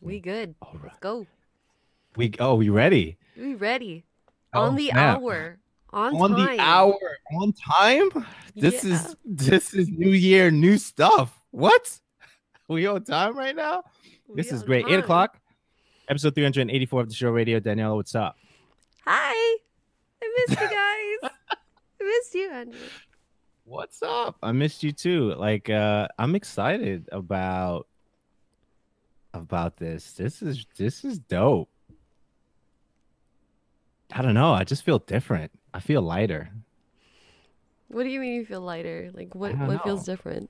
We good. All right. Let's go. We ready? We ready. On Oh the snap. hour. On On the time. hour, on time? This Yeah. is this is new year, new stuff. What? We on time right now? We This is on great. 8 time. o'clock, episode 384 of the show radio. Daniela, what's up? Hi. I missed you guys. I missed you, Andrew. What's up? I missed you too. I'm excited about this. This is dope. I don't know. I just feel different. I feel lighter. What do you mean you feel lighter? Like I what don't what feels know. different?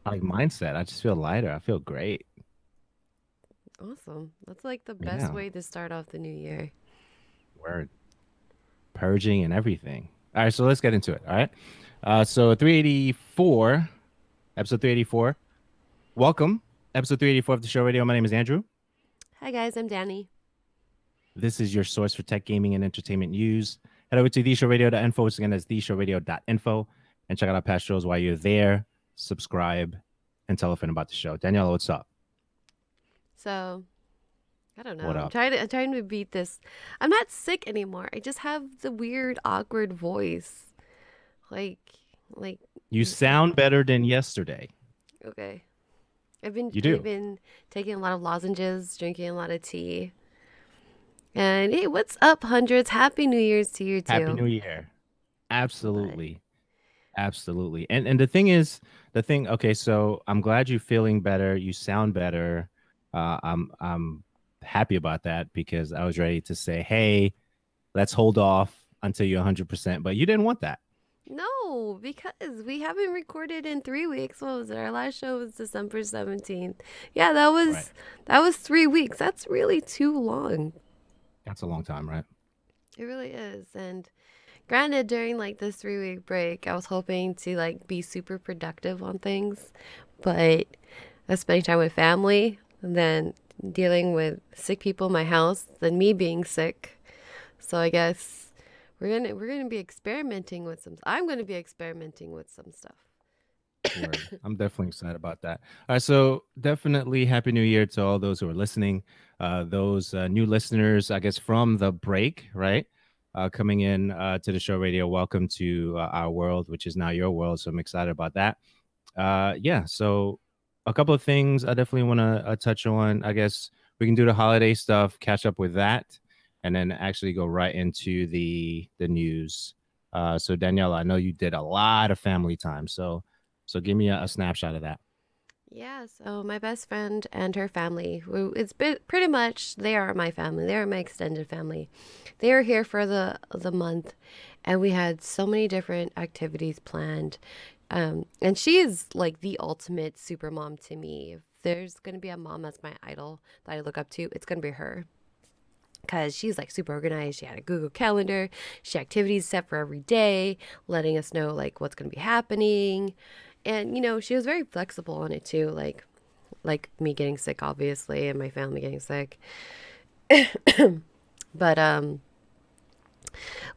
Like mindset. I just feel lighter. I feel great. Awesome. That's like the best Yeah. way to start off the new year. Word. Purging and everything. All right, so let's get into it. All right. So 384, episode 384. Welcome, episode 384 of the show radio. My name is Andrew. Hi guys, I'm Danny. This is your source for tech, gaming, and entertainment news. Head over to theshowradio.info. Once again, that's theshowradio.info. And check out our past shows while you're there. Subscribe and tell a friend about the show. Daniela, what's up? So I don't know. What I'm up? trying to beat this. I'm not sick anymore. I just have the weird, awkward voice. Like like You sound better than yesterday. okay. I've been You I've do. been taking a lot of lozenges, drinking a lot of tea. And hey, what's up, hundreds? Happy New Year's to you Happy too. New Year. But Absolutely. Absolutely. And the thing is, okay, so I'm glad you're feeling better. You sound better. I'm happy about that because I was ready to say, hey, let's hold off until you're 100%, but you didn't want that. no, because we haven't recorded in 3 weeks. What was it? Our last show was December 17th. Yeah, Right. that was 3 weeks. That's really too long. That's a long time, right? It really is. And granted, during like this 3 week break, I was hoping to like be super productive on things, but I was spending time with family and then dealing with sick people in my house, then me being sick. So I guess we're gonna be experimenting with some. I'm gonna be experimenting with some stuff. Word. I'm definitely excited about that. All right, so definitely Happy New Year to all those who are listening. Those new listeners, I guess, from the break, right? Coming in to the show radio. Welcome to our world, which is now your world. So I'm excited about that. Yeah, so a couple of things I definitely want to touch on. I guess we can do the holiday stuff, catch up with that, and then actually go right into the news. So Daniela, I know you did a lot of family time, so give me a snapshot of that. Yeah, so my best friend and her family, it's been pretty much they are my family. They are my extended family. They are here for the month, and we had so many different activities planned. And she is like the ultimate super mom to me. If there's gonna be a mom that's my idol that I look up to, it's gonna be her. Because she's like super organized. She had a Google Calendar. She had activities set for every day, letting us know like what's gonna be happening. And she was very flexible on it too, like me getting sick obviously and my family getting sick. But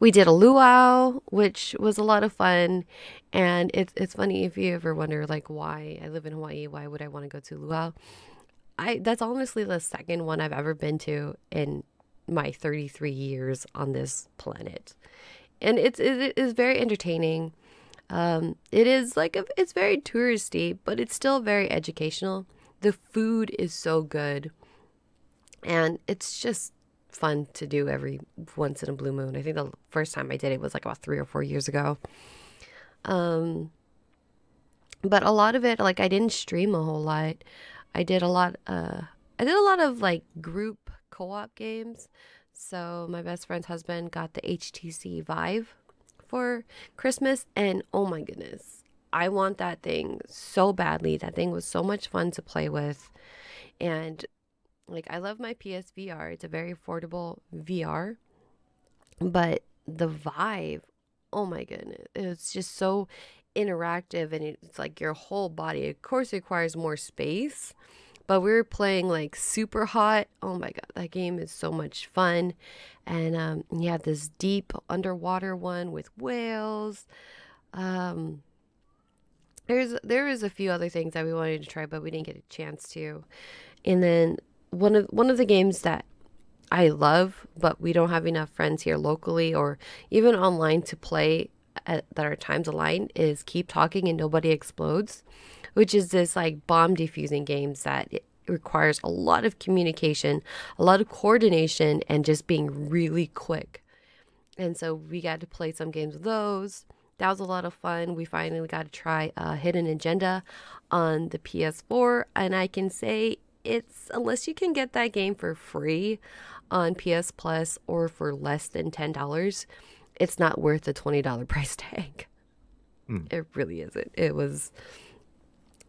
we did a luau, which was a lot of fun. And it's funny if you ever wonder like why I live in Hawaii, why would I want to go to luau? I That's honestly the second one I've ever been to in my 33 years on this planet. And it is very entertaining. It is like it's very touristy, but it's still very educational. The food is so good, and it's just fun to do every once in a blue moon. I think the first time I did it was like about 3 or 4 years ago. Um, but a lot of it, like I didn't stream a whole lot. I did a lot. I did a lot of like group co-op games. So my best friend's husband got the HTC Vive for Christmas, and oh my goodness, I want that thing so badly. That thing was so much fun to play with, and like I love my PSVR. It's a very affordable VR, but the Vive, oh my goodness, it's just so interactive, and it's like your whole body. Of course, it requires more space, but we were playing like super hot. Oh my god, that game is so much fun. And you have this deep underwater one with whales. Um, there is a few other things that we wanted to try, but we didn't get a chance to. And then one of the games that I love, but we don't have enough friends here locally or even online to play that our times align is Keep Talking and Nobody Explodes, which is this like bomb defusing games that it requires a lot of communication, a lot of coordination, and just being really quick. And so we got to play some games of those. That was a lot of fun. We finally got to try Hidden Agenda on the PS4. And I can say it's, unless you can get that game for free on PS Plus or for less than $10, it's not worth the $20 price tag. Hmm. It really isn't. It was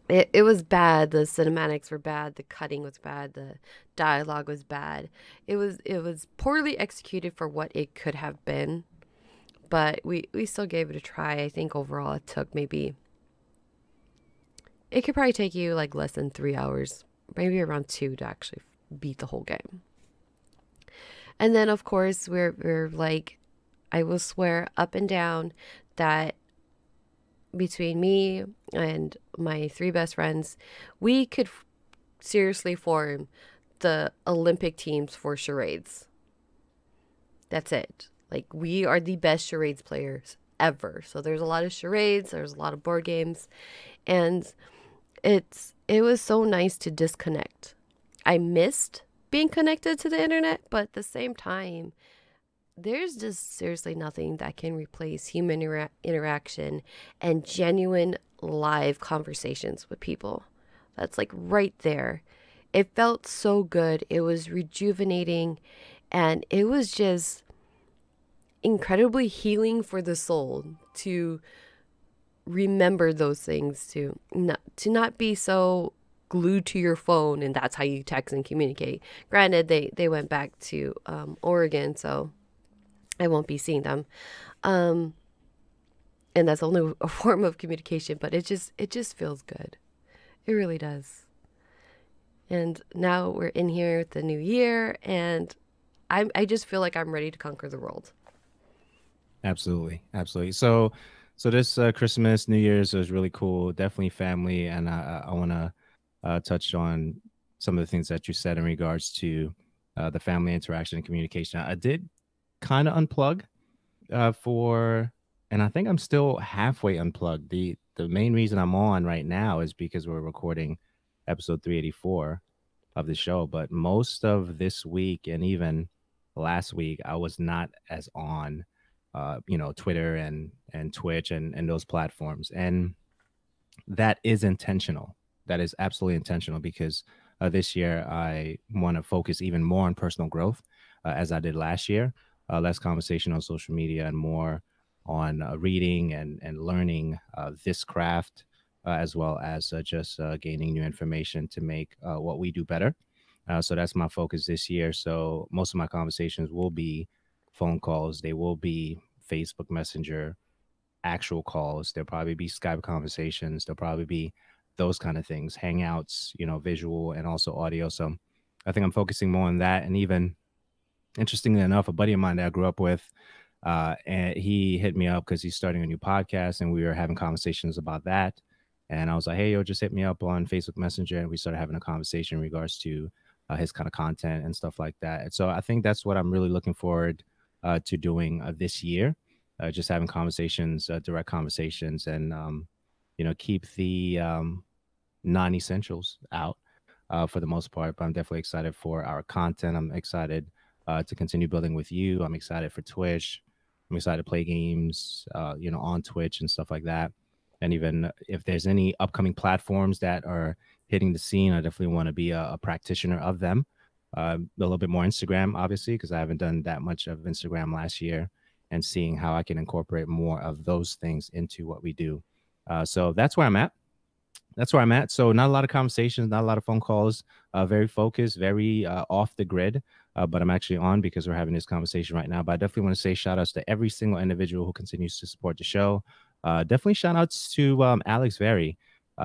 bad. The cinematics were bad. The cutting was bad. The dialogue was bad. It was poorly executed for what it could have been. But we still gave it a try. I think overall it could probably take you like less than 3 hours, maybe around two to actually beat the whole game. And then of course we're like, I will swear up and down that between me and my three best friends, we could seriously form the Olympic teams for charades. That's it. Like, we are the best charades players ever. So there's a lot of charades, there's a lot of board games, and it was so nice to disconnect. I missed being connected to the internet, but at the same time, there's just seriously nothing that can replace human interaction and genuine live conversations with people. That's like right there. It felt so good. It was rejuvenating, and it was just incredibly healing for the soul to remember those things, to not be so glued to your phone and that's how you text and communicate. Granted, they went back to Oregon, so I won't be seeing them. Um, and that's only a form of communication, but it just feels good. It really does. And now we're in here with the new year, and I just feel like I'm ready to conquer the world. Absolutely, absolutely. So this Christmas, New Year's was really cool. Definitely family, and I want to touch on some of the things that you said in regards to the family interaction and communication. I did kind of unplug for, and I think I'm still halfway unplugged. The main reason I'm on right now is because we're recording episode 384 of the show, but most of this week and even last week I was not as on Twitter and Twitch and those platforms. And that is intentional. That is absolutely intentional because this year I want to focus even more on personal growth as I did last year. Less conversation on social media and more on reading and learning this craft, as well as just gaining new information to make what we do better. So that's my focus this year. So most of my conversations will be phone calls. They will be Facebook Messenger, actual calls. There'll probably be Skype conversations. There'll probably be those kind of things, hangouts, visual and also audio. So I think I'm focusing more on that. And even interestingly enough, a buddy of mine that I grew up with, and he hit me up because he's starting a new podcast, and we were having conversations about that. And I was like, hey, yo, just hit me up on Facebook Messenger. And we started having a conversation in regards to his kind of content and stuff like that. And so I think that's what I'm really looking forward to doing this year, just having conversations, direct conversations, and, keep the non-essentials out for the most part. But I'm definitely excited for our content. I'm excited to continue building with you. I'm excited for Twitch. I'm excited to play games, on Twitch and stuff like that. And even if there's any upcoming platforms that are hitting the scene, I definitely want to be a practitioner of them. A little bit more Instagram, obviously, because I haven't done that much of Instagram last year, and seeing how I can incorporate more of those things into what we do. So that's where I'm at. That's where I'm at. So not a lot of conversations, not a lot of phone calls, very focused, very off the grid. But I'm actually on because we're having this conversation right now. But I definitely want to say shout outs to every single individual who continues to support the show. Definitely shout outs to Alex Very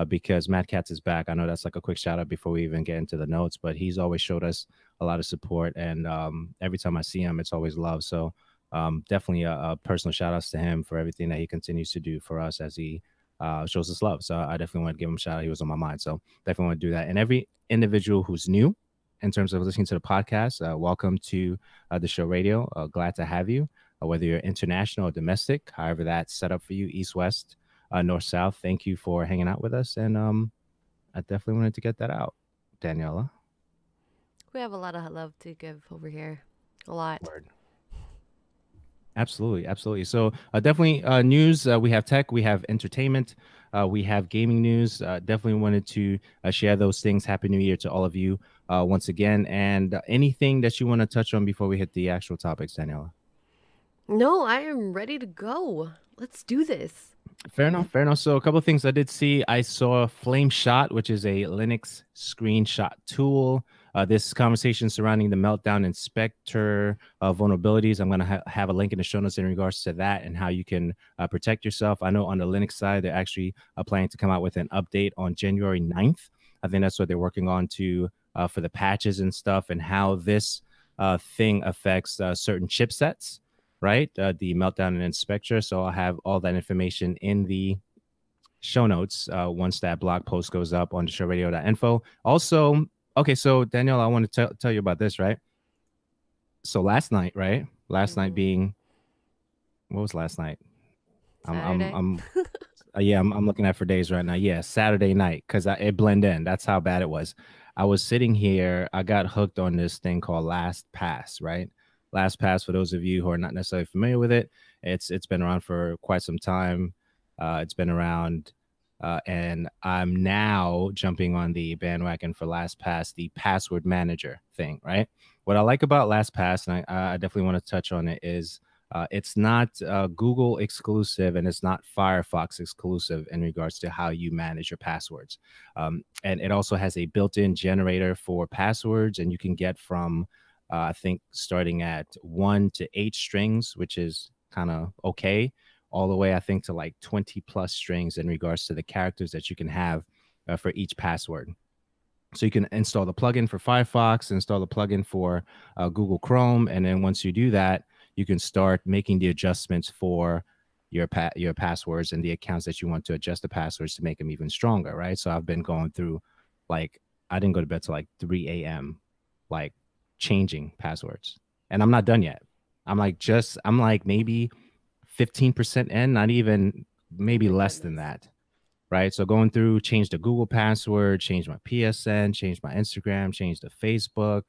because Matt Katz is back. I know that's like a quick shout out before we even get into the notes, but he's always showed us a lot of support. And every time I see him, it's always love. So definitely a personal shout outs to him for everything that he continues to do for us as he shows us love. So I definitely want to give him a shout out. He was on my mind. So definitely want to do that. And every individual who's new in terms of listening to the podcast, welcome to the show radio. Glad to have you, whether you're international or domestic, however that's set up for you, east, west, north, south. Thank you for hanging out with us. And I definitely wanted to get that out, Daniela. We have a lot of love to give over here. A lot. Word. Absolutely, absolutely. So definitely news. We have tech, we have entertainment, we have gaming news. Definitely wanted to share those things. Happy New Year to all of you once again. And anything that you want to touch on before we hit the actual topics, Daniela? No, I am ready to go. Let's do this. Fair enough. Fair enough. So a couple of things I did see. I saw Flame Shot, which is a Linux screenshot tool. This conversation surrounding the Meltdown Inspector vulnerabilities. I'm going to have a link in the show notes in regards to that and how you can protect yourself. I know on the Linux side, they're actually planning to come out with an update on January 9th. I think that's what they're working on to for the patches and stuff and how this thing affects certain chipsets, right? The Meltdown and Inspector. So I'll have all that information in the show notes once that blog post goes up on the showradio.info. Also, okay, so Daniel, I want to tell you about this, right? So last night, right? Last night being, what was last night? Saturday. I'm looking at for days right now. Yeah, Saturday night, because it blended in. That's how bad it was. I was sitting here. I got hooked on this thing called LastPass, right? LastPass, for those of you who are not necessarily familiar with it, it's been around for quite some time. It's been around, and I'm now jumping on the bandwagon for LastPass, the password manager thing, right? What I like about LastPass, and I definitely want to touch on it, is it's not Google exclusive and it's not Firefox exclusive in regards to how you manage your passwords. And it also has a built-in generator for passwords, and you can get from I think starting at 1 to 8 strings, which is kind of okay, all the way I think to like 20 plus strings in regards to the characters that you can have for each password. So you can install the plugin for Firefox, install the plugin for Google Chrome, and then once you do that, you can start making the adjustments for your passwords and the accounts that you want to adjust the passwords to make them even stronger, right? So I've been going through, like, I didn't go to bed till like 3 a.m. like changing passwords, and I'm not done yet. I'm like maybe 15% in, not even, maybe less than that, right? So going through, change the Google password, change my PSN, change my Instagram, change the Facebook,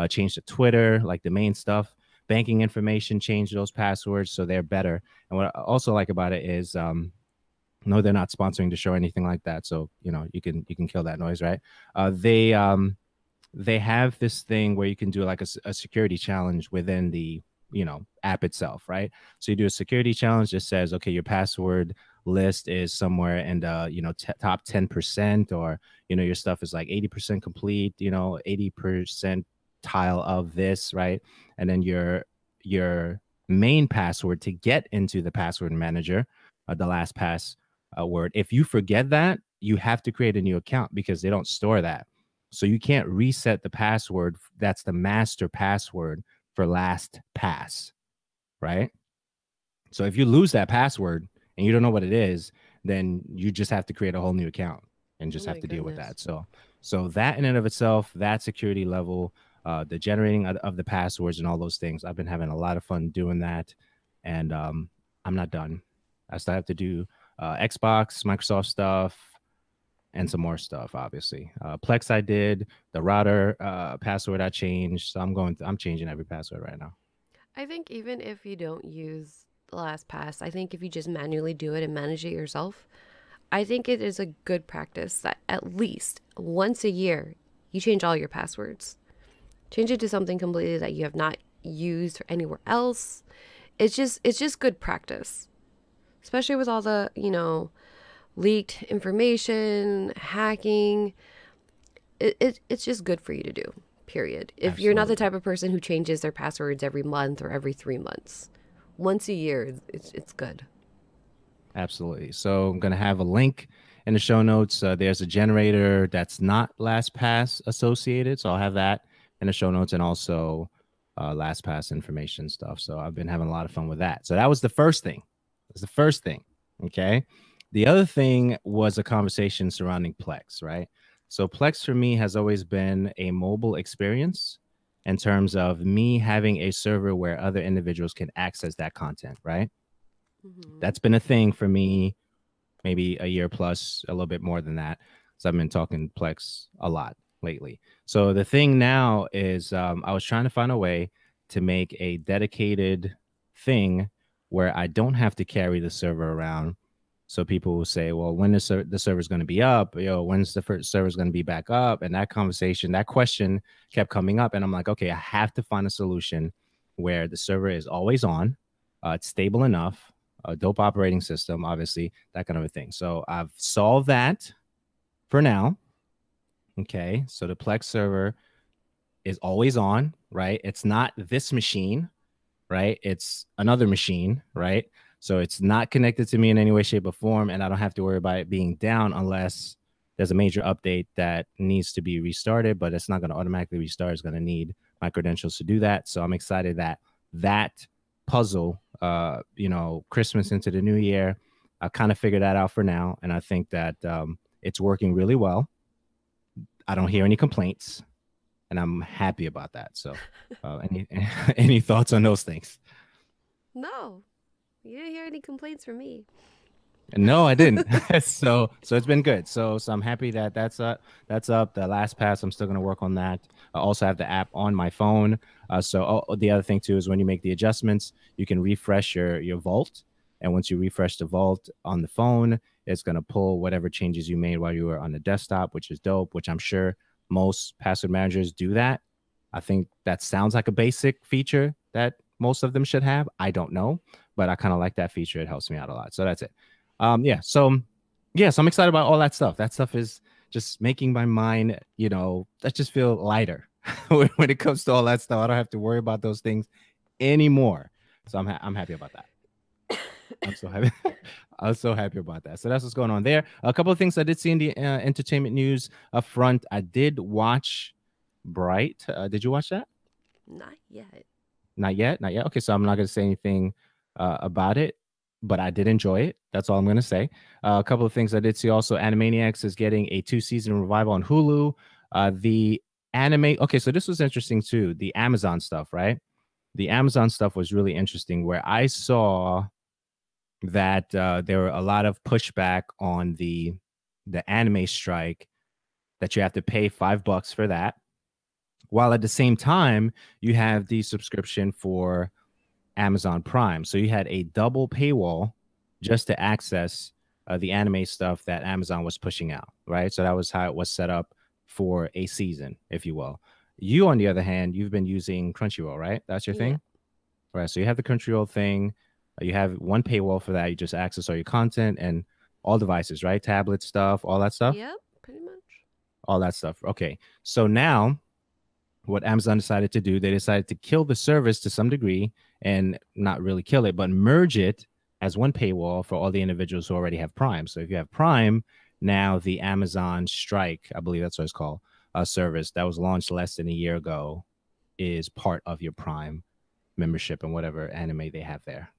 change the Twitter, like the main stuff, banking information, change those passwords so they're better. And what I also like about it is no, they're not sponsoring the show or anything like that, so you can kill that noise, right? They have this thing where you can do like a security challenge within the app itself, right? So you do a security challenge that says, okay, your password list is somewhere in the top 10%, or your stuff is like 80% complete, 80% tile of this, right? And then your main password to get into the password manager, the LastPass word, if you forget that, you have to create a new account because they don't store that. So you can't reset the password. That's the master password for LastPass, right? So if you lose that password and you don't know what it is, then you just have to create a whole new account and just Oh have my to deal with goodness. that. So that in and of itself, that security level, the generating of the passwords and all those things, I've been having a lot of fun doing that, and I'm not done. I still have to do Xbox, Microsoft stuff, and some more stuff, obviously. Plex I did, the router password I changed. So I'm changing every password right now. I think even if you don't use the LastPass, I think if you just manually do it and manage it yourself, I think it is a good practice that at least once a year you change all your passwords. Change it to something completely that you have not used anywhere else. It's just good practice. Especially with all the, leaked information, hacking. It's just good for you to do, period. If you're not the Absolutely. type of person who changes their passwords every month or every 3 months, once a year, it's good. Absolutely. So I'm going to have a link in the show notes. There's a generator that's not LastPass associated. So I'll have that in the show notes, and also LastPass information stuff. So I've been having a lot of fun with that. So that was the first thing. That's the first thing. Okay. The other thing was a conversation surrounding Plex, right? So Plex for me has always been a mobile experience in terms of me having a server where other individuals can access that content, right? Mm-hmm. That's been a thing for me maybe a year plus, a little bit more than that. So I've been talking Plex a lot lately. So the thing now is I was trying to find a way to make a dedicated thing where I don't have to carry the server around. So people will say, well, when is the server's going to be up? When's the first server's going to be back up? And that conversation, that question kept coming up. And I'm like, okay, I have to find a solution where the server is always on. It's stable enough, a dope operating system, obviously, that kind of a thing. So I've solved that for now. Okay. So the Plex server is always on, right? It's not this machine, right? It's another machine, right? So it's not connected to me in any way, shape, or form. And I don't have to worry about it being down unless there's a major update that needs to be restarted, but it's not going to automatically restart. It's going to need my credentials to do that. So I'm excited that that puzzle, Christmas into the new year, I kind of figured that out for now. And I think that it's working really well. I don't hear any complaints, and I'm happy about that. So, any any thoughts on those things? No, you didn't hear any complaints from me. No, I didn't. So it's been good. So I'm happy that that's up. That's up. The LastPass, I'm still gonna work on that. I also have the app on my phone. The other thing too is when you make the adjustments, you can refresh your vault, and once you refresh the vault on the phone, it's gonna pull whatever changes you made while you were on the desktop, which is dope. Which I'm sure most password managers do that. I think that sounds like a basic feature that most of them should have. I don't know, but I kind of like that feature. It helps me out a lot. So that's it. So I'm excited about all that stuff. That stuff is just making my mind, that just feel lighter when it comes to all that stuff. I don't have to worry about those things anymore. So I'm happy about that. I'm so happy. I'm so happy about that. So that's what's going on there. A couple of things I did see in the entertainment news up front. I did watch Bright. Did you watch that? Not yet. Not yet. Not yet. Okay, so I'm not going to say anything about it, but I did enjoy it. That's all I'm going to say. A couple of things I did see also. Animaniacs is getting a 2-season revival on Hulu. The anime. Okay, so this was interesting too. The Amazon stuff, right? The Amazon stuff was really interesting, where I saw that there were a lot of pushback on the anime strike, that you have to pay $5 for that, while at the same time you have the subscription for Amazon Prime. So you had a double paywall just to access the anime stuff that Amazon was pushing out, right? So that was how it was set up for a season, if you will. You, on the other hand, you've been using Crunchyroll, right? That's your Yeah. thing? Right. So you have the Crunchyroll thing. You have one paywall for that. You just access all your content and all devices, right? Tablet stuff, all that stuff, Yep. Pretty much. all that stuff. Okay. So now what Amazon decided to do, they decided to kill the service to some degree, and not really kill it, but merge it as one paywall for all the individuals who already have Prime. So if you have Prime, now the Amazon Strike, I believe that's what it's called, service that was launched less than a year ago, is part of your Prime membership and whatever anime they have there.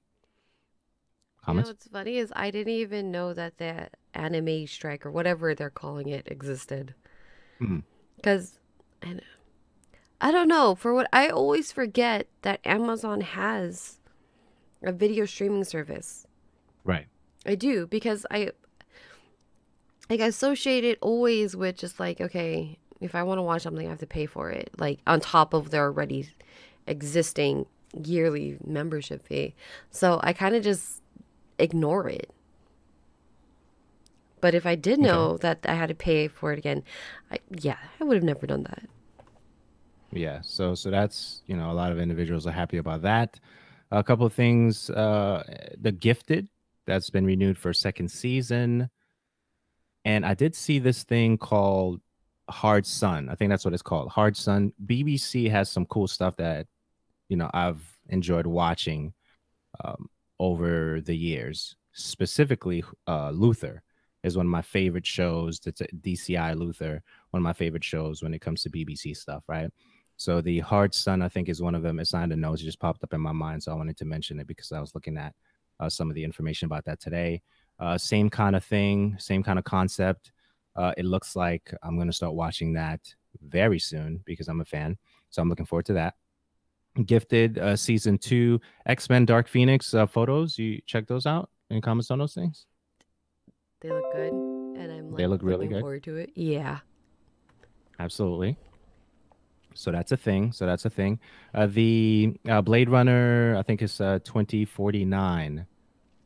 You know Comments? what's funny is I didn't even know that the anime strike or whatever they're calling it existed. Hmm. Because I don't know. For what I always forget that Amazon has a video streaming service. Right. I do because I associate it always with just like, okay, if I want to watch something, I have to pay for it, like on top of their already existing yearly membership fee. So I kind of just ignore it. But if I did Okay. know that I had to pay for it again, I would have never done that. Yeah. So that's, a lot of individuals are happy about that. A couple of things. The Gifted, that's been renewed for a second season. And I did see this thing called Hard Sun. I think that's what it's called. Hard Sun. BBC has some cool stuff that, I've enjoyed watching um, over the years. Specifically, Luther is one of my favorite shows. That's a DCI Luther, one of my favorite shows when it comes to BBC stuff, right? So the Hard Sun, I think, is one of them. It's not in the notes; it just popped up in my mind, so I wanted to mention it because I was looking at some of the information about that today. Same kind of thing, same kind of concept. It looks like I'm going to start watching that very soon because I'm a fan. So I'm looking forward to that. Gifted season 2 X-Men Dark Phoenix photos. You check those out? Any comments on those things? They look good, and I'm They like look really looking good. forward to it. Yeah. Absolutely. So that's a thing. So that's a thing. The Blade Runner, I think it's 2049.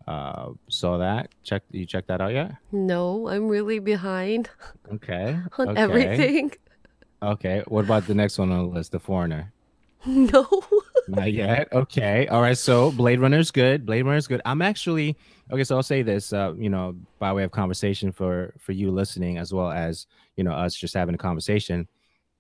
Saw that. Check that out yet? No, I'm really behind Okay. on Okay. everything. Okay. What about the next one on the list, The Foreigner? No. Not yet. Okay. All right. So Blade Runner's good. Blade Runner's good. I'm actually okay. So I'll say this, by way of conversation for you listening, as well as us just having a conversation.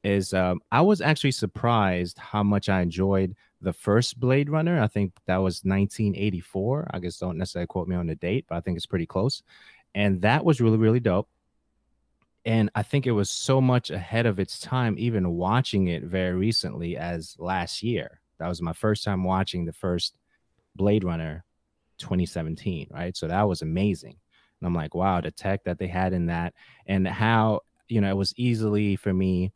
Is I was actually surprised how much I enjoyed the first Blade Runner. I think that was 1984. I guess don't necessarily quote me on the date, but I think it's pretty close. And that was really, really dope. And I think it was so much ahead of its time, even watching it very recently as last year. That was my first time watching the first Blade Runner 2017, right? So that was amazing. And I'm like, wow, the tech that they had in that and how, it was easier for me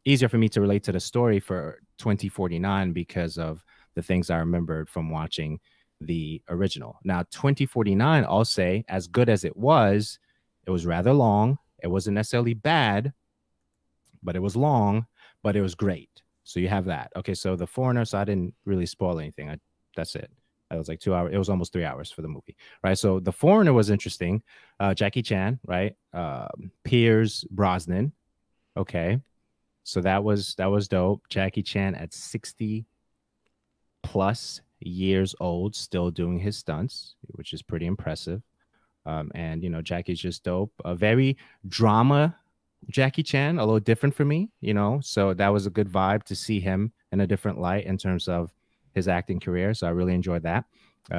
to relate to the story for 2049 because of the things I remembered from watching the original. Now, 2049, I'll say, as good as it was rather long. It wasn't necessarily bad, but it was long, but it was great. So you have that. Okay, so The Foreigner, so I didn't really spoil anything. That's it. It was like 2 hours. It was almost 3 hours for the movie, right? So The Foreigner was interesting. Jackie Chan, right? Piers Brosnan. Okay, so that was dope. Jackie Chan at 60 plus years old, still doing his stunts, which is pretty impressive. And Jackie's just dope. A very drama Jackie Chan, a little different for me, So that was a good vibe to see him in a different light in terms of his acting career. So I really enjoyed that.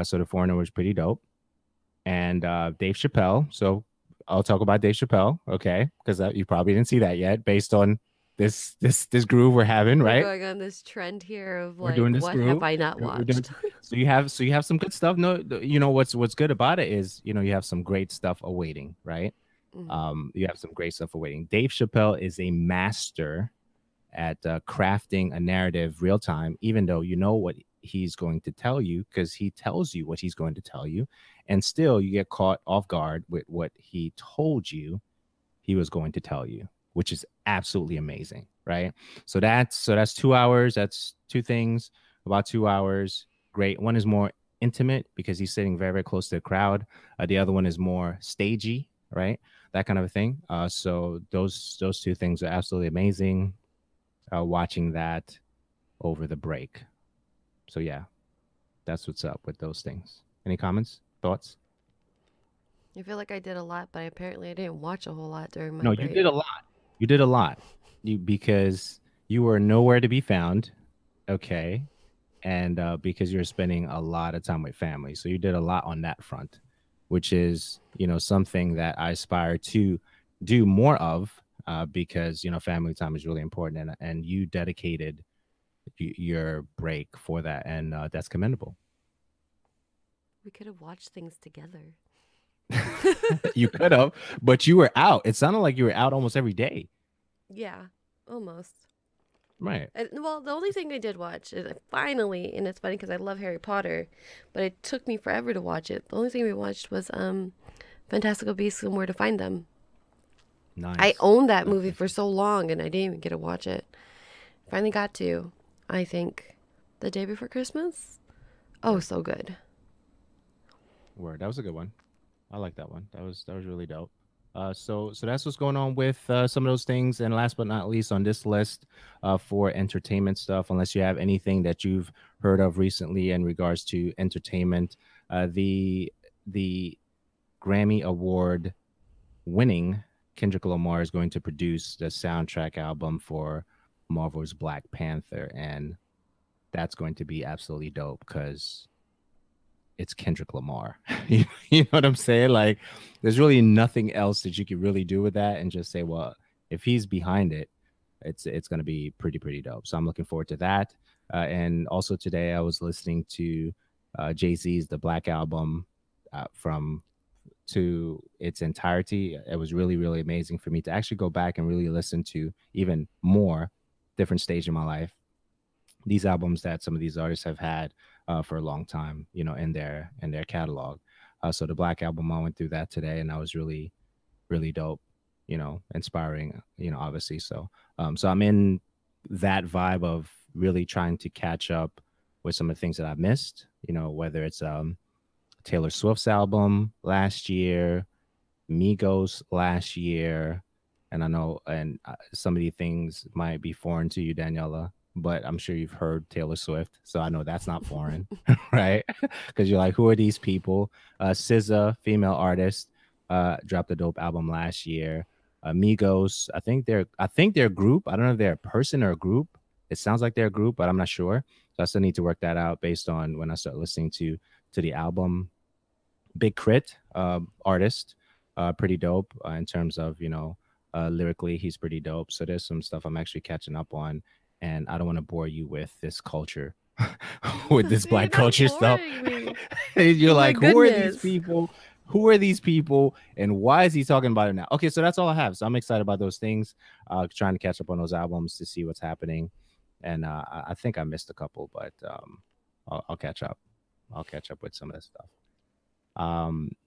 So The Foreigner was pretty dope. And Dave Chappelle. So I'll talk about Dave Chappelle, okay? Because you probably didn't see that yet, based on this groove we're having, We're right? going on this trend here of We're doing like, this what have groove. I not We're doing, watched? so you have some good stuff. No, what's good about it is you have some great stuff awaiting, right? Mhm. You have some great stuff awaiting. Dave Chappelle is a master at crafting a narrative real time, even though you know what he's going to tell you because he tells you what he's going to tell you, and still you get caught off guard with what he told you he was going to tell you, which is absolutely amazing, right? So that's 2 hours. That's two things, about 2 hours. Great. One is more intimate because he's sitting very, very close to the crowd. The other one is more stagey, right? That kind of a thing. So those two things are absolutely amazing. Watching that over the break. So yeah, that's what's up with those things. Any comments, thoughts? I feel like I did a lot, but apparently I didn't watch a whole lot during my No, you did break. a lot. You did a lot. Because you were nowhere to be found. Okay. And because you're spending a lot of time with family. So you did a lot on that front, which is, something that I aspire to do more of because, family time is really important. And you dedicated your break for that. And that's commendable. We could have watched things together. You could have, but you were out. It sounded like you were out almost every day. Yeah, almost. Right. And, well, the only thing I did watch is finally, and it's funny because I love Harry Potter, but it took me forever to watch it. The only thing we watched was Fantastical Beasts and Where to Find Them. I Nice. owned that movie Okay. for so long and I didn't even get to watch it. Finally got to, I think, the day before Christmas. Oh, Word. so good. Word. That was a good one. I like that one. That was really dope. So that's what's going on with some of those things. And last but not least on this list for entertainment stuff, unless you have anything that you've heard of recently in regards to entertainment, the Grammy Award winning Kendrick Lamar is going to produce the soundtrack album for Marvel's Black Panther, and that's going to be absolutely dope because it's Kendrick Lamar. You know what I'm saying? Like, there's really nothing else that you could really do with that, and just say, well, if he's behind it, it's going to be pretty dope. So I'm looking forward to that. And also today I was listening to Jay Z's The Black Album from to its entirety. It was really, really amazing for me to actually go back and really listen to even more different stage in my life. These albums that some of these artists have had for a long time, in their catalog. So the Black album, I went through that today, and that was really, really dope. Inspiring. Obviously. So I'm in that vibe of really trying to catch up with some of the things that I've missed. Whether it's Taylor Swift's album last year, Migos last year, and I know, and some of these things might be foreign to you, Daniela, but I'm sure you've heard Taylor Swift, so I know that's not foreign, right? Because you're like, who are these people? SZA, female artist, dropped a dope album last year. Migos, I think they're a group. I don't know if they're a person or a group. It sounds like they're a group, but I'm not sure. So I still need to work that out based on when I start listening to the album. Big Crit, artist, pretty dope in terms of lyrically, he's pretty dope. So there's some stuff I'm actually catching up on, and I don't want to bore you with this culture, with this You're Black not culture stuff. boring me. You're Oh my like, who are these goodness. people? Who are these people, and why is he talking about it now? Okay, so that's all I have. So I'm excited about those things. Trying to catch up on those albums to see what's happening, and I think I missed a couple, but I'll catch up. I'll catch up with some of this stuff.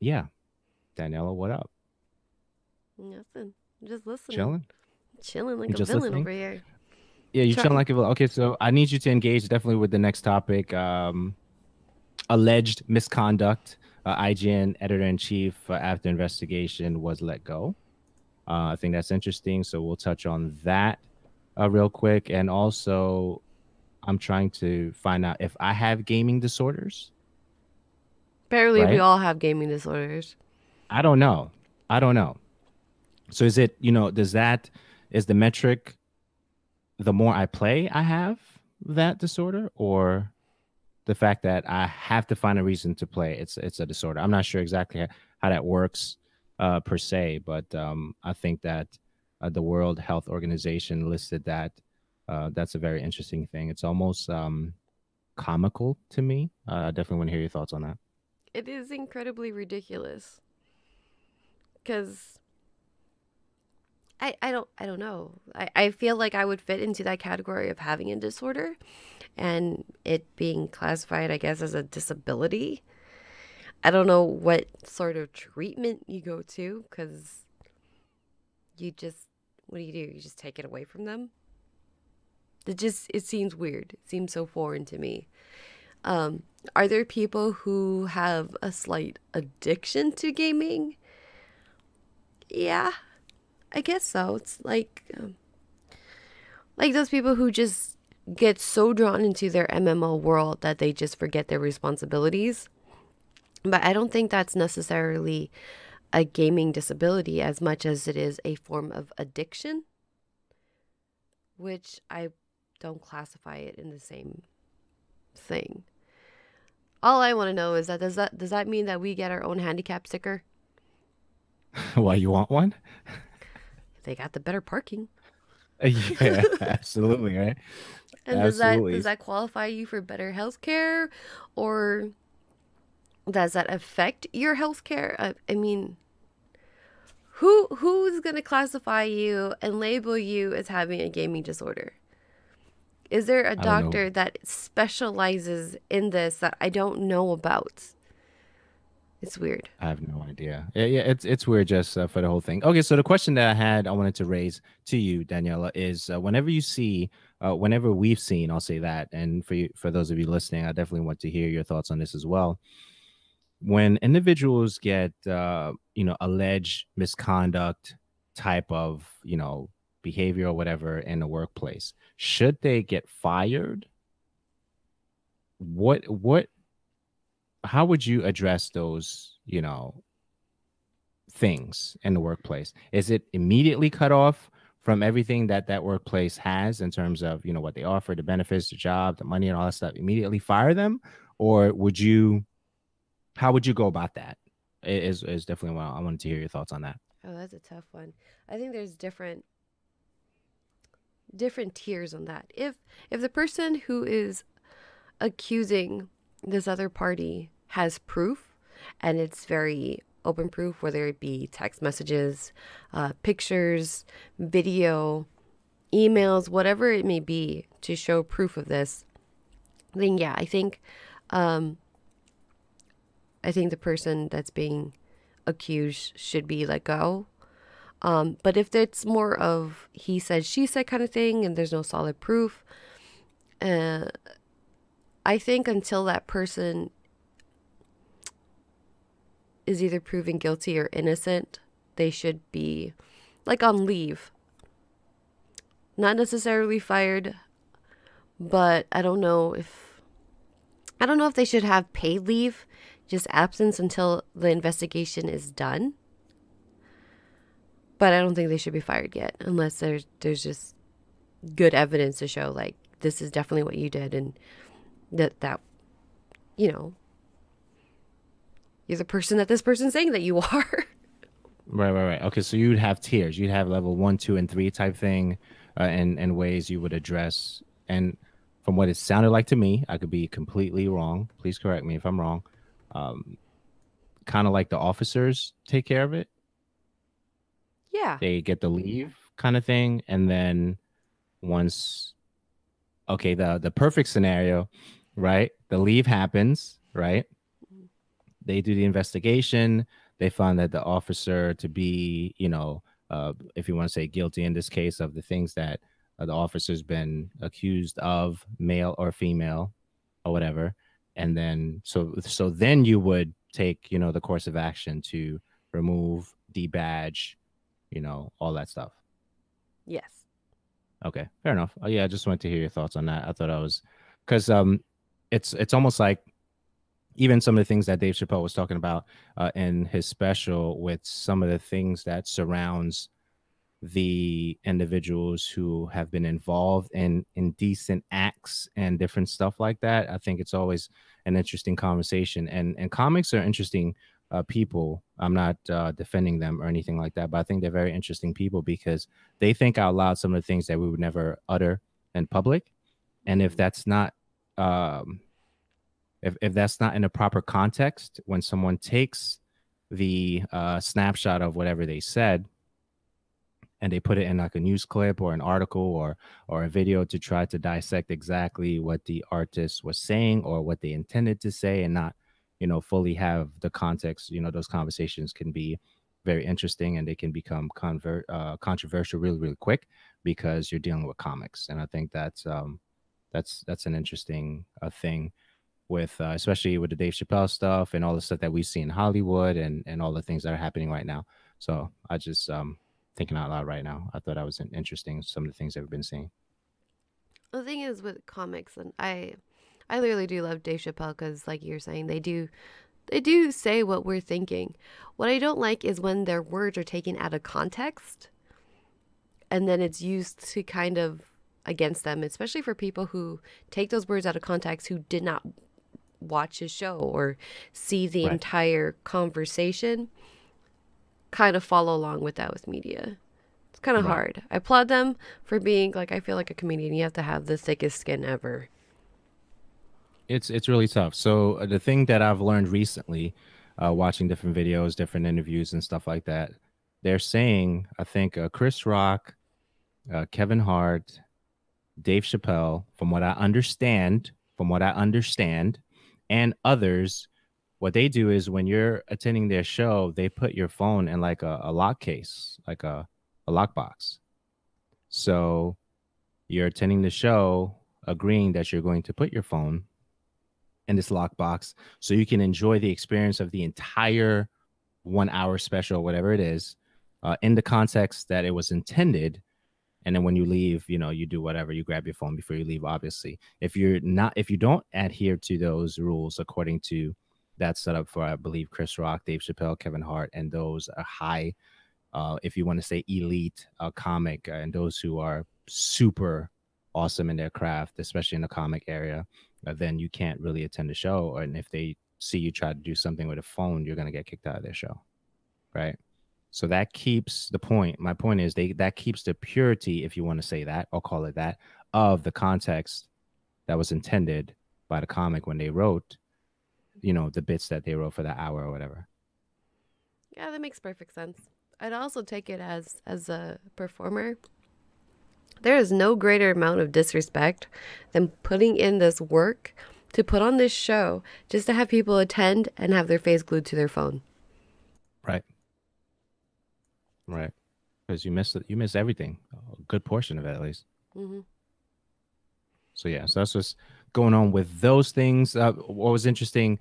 Yeah, Daniela, what up? Nothing. I'm just listening. Chilling? Chilling like You a just villain listening? over here. Yeah, you chilling Trying. like a villain. Okay, so I need you to engage definitely with the next topic. Alleged misconduct. IGN editor in chief after investigation was let go. I think that's interesting. So we'll touch on that real quick. And also, I'm trying to find out if I have gaming disorders, Apparently, we right? all have gaming disorders. I don't know. I don't know. So is it, is the metric the more I play, I have that disorder, or the fact that I have to find a reason to play, it's a disorder? I'm not sure exactly how that works per se, but I think that the World Health Organization listed that. That's a very interesting thing. It's almost comical to me. I definitely want to hear your thoughts on that. It is incredibly ridiculous. Because I don't know. I feel like I would fit into that category of having a disorder and it being classified, I guess, as a disability. I don't know what sort of treatment you go to because you just, what do? You just take it away from them? It seems weird. It seems so foreign to me. Are there people who have a slight addiction to gaming? Yeah, I guess so. It's like those people who just get so drawn into their MMO world that they just forget their responsibilities. But I don't think that's necessarily a gaming disability as much as it is a form of addiction, which I don't classify it in the same thing. All I want to know is that does that mean that we get our own handicap sticker? Why, you want one? They got the better parking. Yeah, absolutely, right? And does Absolutely. that qualify you for better health care, or does that affect your health care? I mean, who's gonna classify you and label you as having a gaming disorder? Is there a I don't know. doctor that specializes in this that I don't know about? It's weird. I have no idea. Yeah, it's weird just for the whole thing. Okay, so the question that I wanted to raise to you, Daniela, is whenever you see, whenever we've seen, I'll say that, and for those of you listening, I definitely want to hear your thoughts on this as well. When individuals get, alleged misconduct type of, behavior or whatever in the workplace, should they get fired? What How would you address those, things in the workplace? Is it immediately cut off from everything that that workplace has in terms of, what they offer, the benefits, the job, the money, and all that stuff? Immediately fire them, or would you? How would you go about that? Is definitely what I wanted to hear your thoughts on that. Oh, that's a tough one. I think there's different tiers on that. If the person who is accusing this other party has proof and it's very open proof, whether it be text messages, pictures, video, emails, whatever it may be, to show proof of this, then yeah, um, I think the person that's being accused should be let go. But if it's more of he said, she said kind of thing, and there's no solid proof, uh, I think until that person is either proven guilty or innocent, they should be like on leave. Not necessarily fired, but I don't know if they should have paid leave, just absence until the investigation is done. But I don't think they should be fired yet unless there's just good evidence to show like this is definitely what you did, and that you know, you're the person that this person's saying that you are. Right. Okay, so you'd have tiers. You'd have level 1, 2, and 3 type thing, and ways you would address. And from what it sounded like to me, I could be completely wrong. Please correct me if I'm wrong. Um, Kind of like the officers take care of it. Yeah. They get the leave kind of thing, and then once, okay, the perfect scenario, right? The leave happens, right? They do the investigation. They find that the officer to be, if you want to say guilty in this case of the things that the officer's been accused of, male or female or whatever. And then, so then you would take, the course of action to remove, debadge, all that stuff. Yes. Okay, fair enough. Oh yeah, I just wanted to hear your thoughts on that. I thought I was, because it's almost like even some of the things that Dave Chappelle was talking about in his special, with some of the things that surrounds the individuals who have been involved in indecent acts and different stuff like that. I think it's always an interesting conversation, and comics are interesting people. I'm not defending them or anything like that, but I think they're very interesting people because they think out loud some of the things that we would never utter in public. And if that's not um, if that's not in a proper context, when someone takes the snapshot of whatever they said and they put it in like a news clip or an article or a video to try to dissect exactly what the artist was saying or what they intended to say, and not fully have the context, those conversations can be very interesting, and they can become controversial really, really quick because you're dealing with comics. And I think that's an interesting thing with especially with the Dave Chappelle stuff and all the stuff that we see in Hollywood and all the things that are happening right now. So I just thinking out loud right now. I thought that was interesting, some of the things that we've been seeing. The thing is with comics, and I literally do love Dave Chappelle because, like you're saying, they do say what we're thinking. What I don't like is when their words are taken out of context and then it's used to kind of against them, especially for people who take those words out of context, who did not watch his show or see the Right. entire conversation, kind of follow along with that with media. It's kind of Right. hard. I applaud them for being like, I feel like a comedian, you have to have the thickest skin ever. It's really tough. So the thing that I've learned recently, watching different videos, different interviews, and stuff like that, they're saying, I think Chris Rock, Kevin Hart, Dave Chappelle, from what I understand, and others, what they do is when you're attending their show, they put your phone in like a lock case, like a lockbox. So you're attending the show, agreeing that you're going to put your phone in this lockbox so you can enjoy the experience of the entire 1 hour special, whatever it is, in the context that it was intended. And then when you leave, you do whatever, you grab your phone before you leave. Obviously, if you don't adhere to those rules according to that setup for, I believe, Chris Rock, Dave Chappelle, Kevin Hart, and those are high, if you want to say elite comic, and those who are super awesome in their craft, especially in the comic area, then you can't really attend the show. And if they see you try to do something with a phone, you're going to get kicked out of their show. Right. So that keeps the point. My point is that keeps the purity, if you want to say that or call it that, of the context that was intended by the comic when they wrote, the bits that they wrote for that hour or whatever. Yeah, that makes perfect sense. I'd also take it as a performer. There is no greater amount of disrespect than putting in this work to put on this show just to have people attend and have their face glued to their phone. Right. Right. Because you miss everything, a good portion of it at least. Hmm. So yeah, so that's what's going on with those things. What was interesting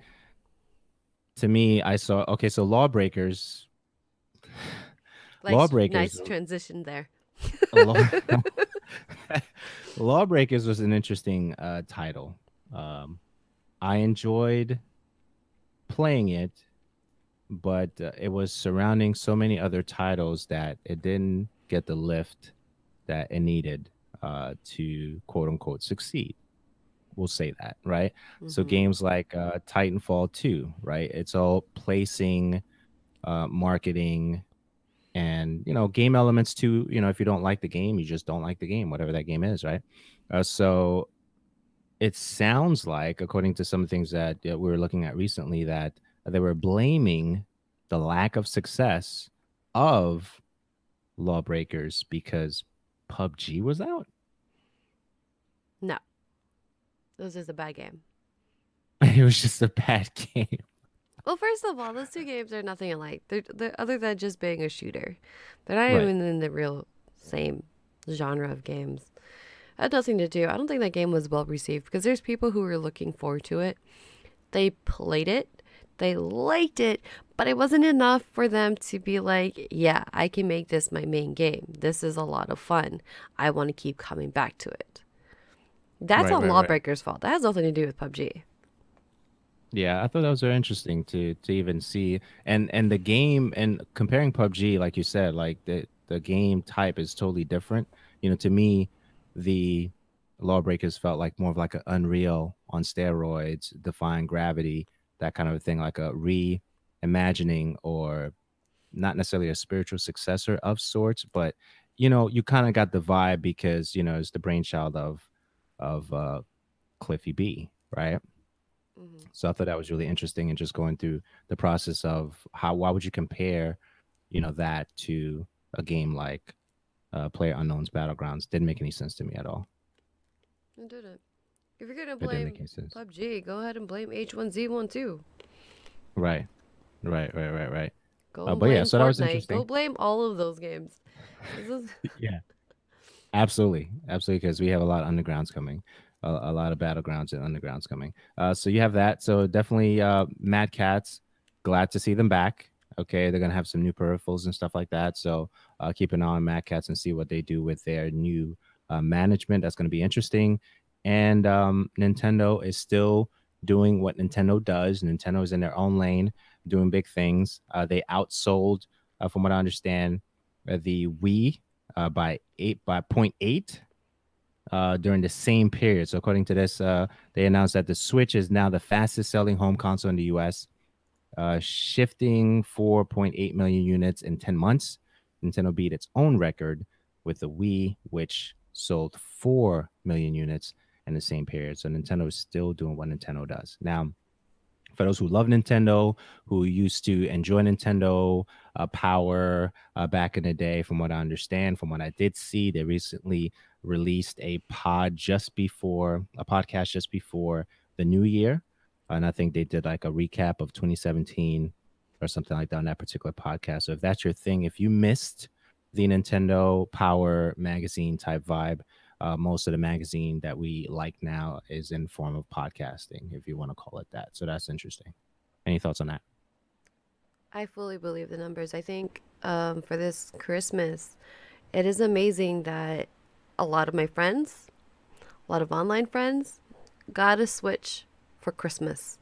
to me, I saw, okay, so Like, Lawbreakers, nice transition there. law, Lawbreakers was an interesting title. Um, I enjoyed playing it, but it was surrounding so many other titles that it didn't get the lift that it needed to quote unquote succeed. We'll say that, right? So Hmm. games like Titanfall 2, right? It's all placing, marketing, and game elements too. If you don't like the game, you just don't like the game, whatever that game is, right? So it sounds like, according to some of the things that we were looking at recently, that they were blaming the lack of success of Lawbreakers because PUBG was out. No, this is a bad game. It was just a bad game. Well, first of all, those two games are nothing alike. They're other than just being a shooter. They're not Right. even in the real same genre of games. That had nothing to do. I don't think that game was well received because there's people who were looking forward to it. They played it, they liked it, but it wasn't enough for them to be like, yeah, I can make this my main game. This is a lot of fun. I want to keep coming back to it. That's Right, on right, right. Lawbreaker's fault. That has nothing to do with PUBG. Yeah, I thought that was very interesting to even see, and the game, and comparing PUBG, like you said, like the game type is totally different. To me, the Lawbreakers felt like more of like an Unreal on steroids, defying gravity, that kind of a thing, like a reimagining, or not necessarily a spiritual successor of sorts, but you kind of got the vibe because it's the brainchild of Cliffy B, right? Hmm. So I thought that was really interesting, and just going through the process of why would you compare, that to a game like Player Unknown's Battlegrounds? Didn't make any sense to me at all. I did it. If you're gonna It didn't make blame any sense. PUBG, go ahead and blame H1Z1 too. Right, right, right, right, right. Go and But yeah, blame so that was Fortnite. Go interesting. blame all of those games. This is Yeah, absolutely, absolutely, because we have a lot of undergrounds coming, a lot of battlegrounds and undergrounds coming. So you have that. So definitely, Mad Cats. Glad to see them back. Okay, they're gonna have some new peripherals and stuff like that. So keep an eye on Mad Cats and see what they do with their new management. That's gonna be interesting. And Nintendo is still doing what Nintendo does. Nintendo is in their own lane, doing big things. They outsold, from what I understand, the Wii by 0.8 during the same period. So according to this, they announced that the Switch is now the fastest selling home console in the U.S., shifting 4.8 million units in 10 months. Nintendo beat its own record with the Wii, which sold 4 million units in the same period. So Nintendo is still doing what Nintendo does. Now, for those who love Nintendo, who used to enjoy Nintendo Power back in the day, from what I understand, from what I did see, they recently released a podcast just before the new year. And I think they did like a recap of 2017 or something like that on that particular podcast. So if that's your thing, if you missed the Nintendo Power magazine type vibe, most of the magazine that we like now is in form of podcasting, if you want to call it that. So that's interesting. Any thoughts on that? I fully believe the numbers. I think for this Christmas, it is amazing that a lot of my friends, a lot of online friends, got a Switch for Christmas.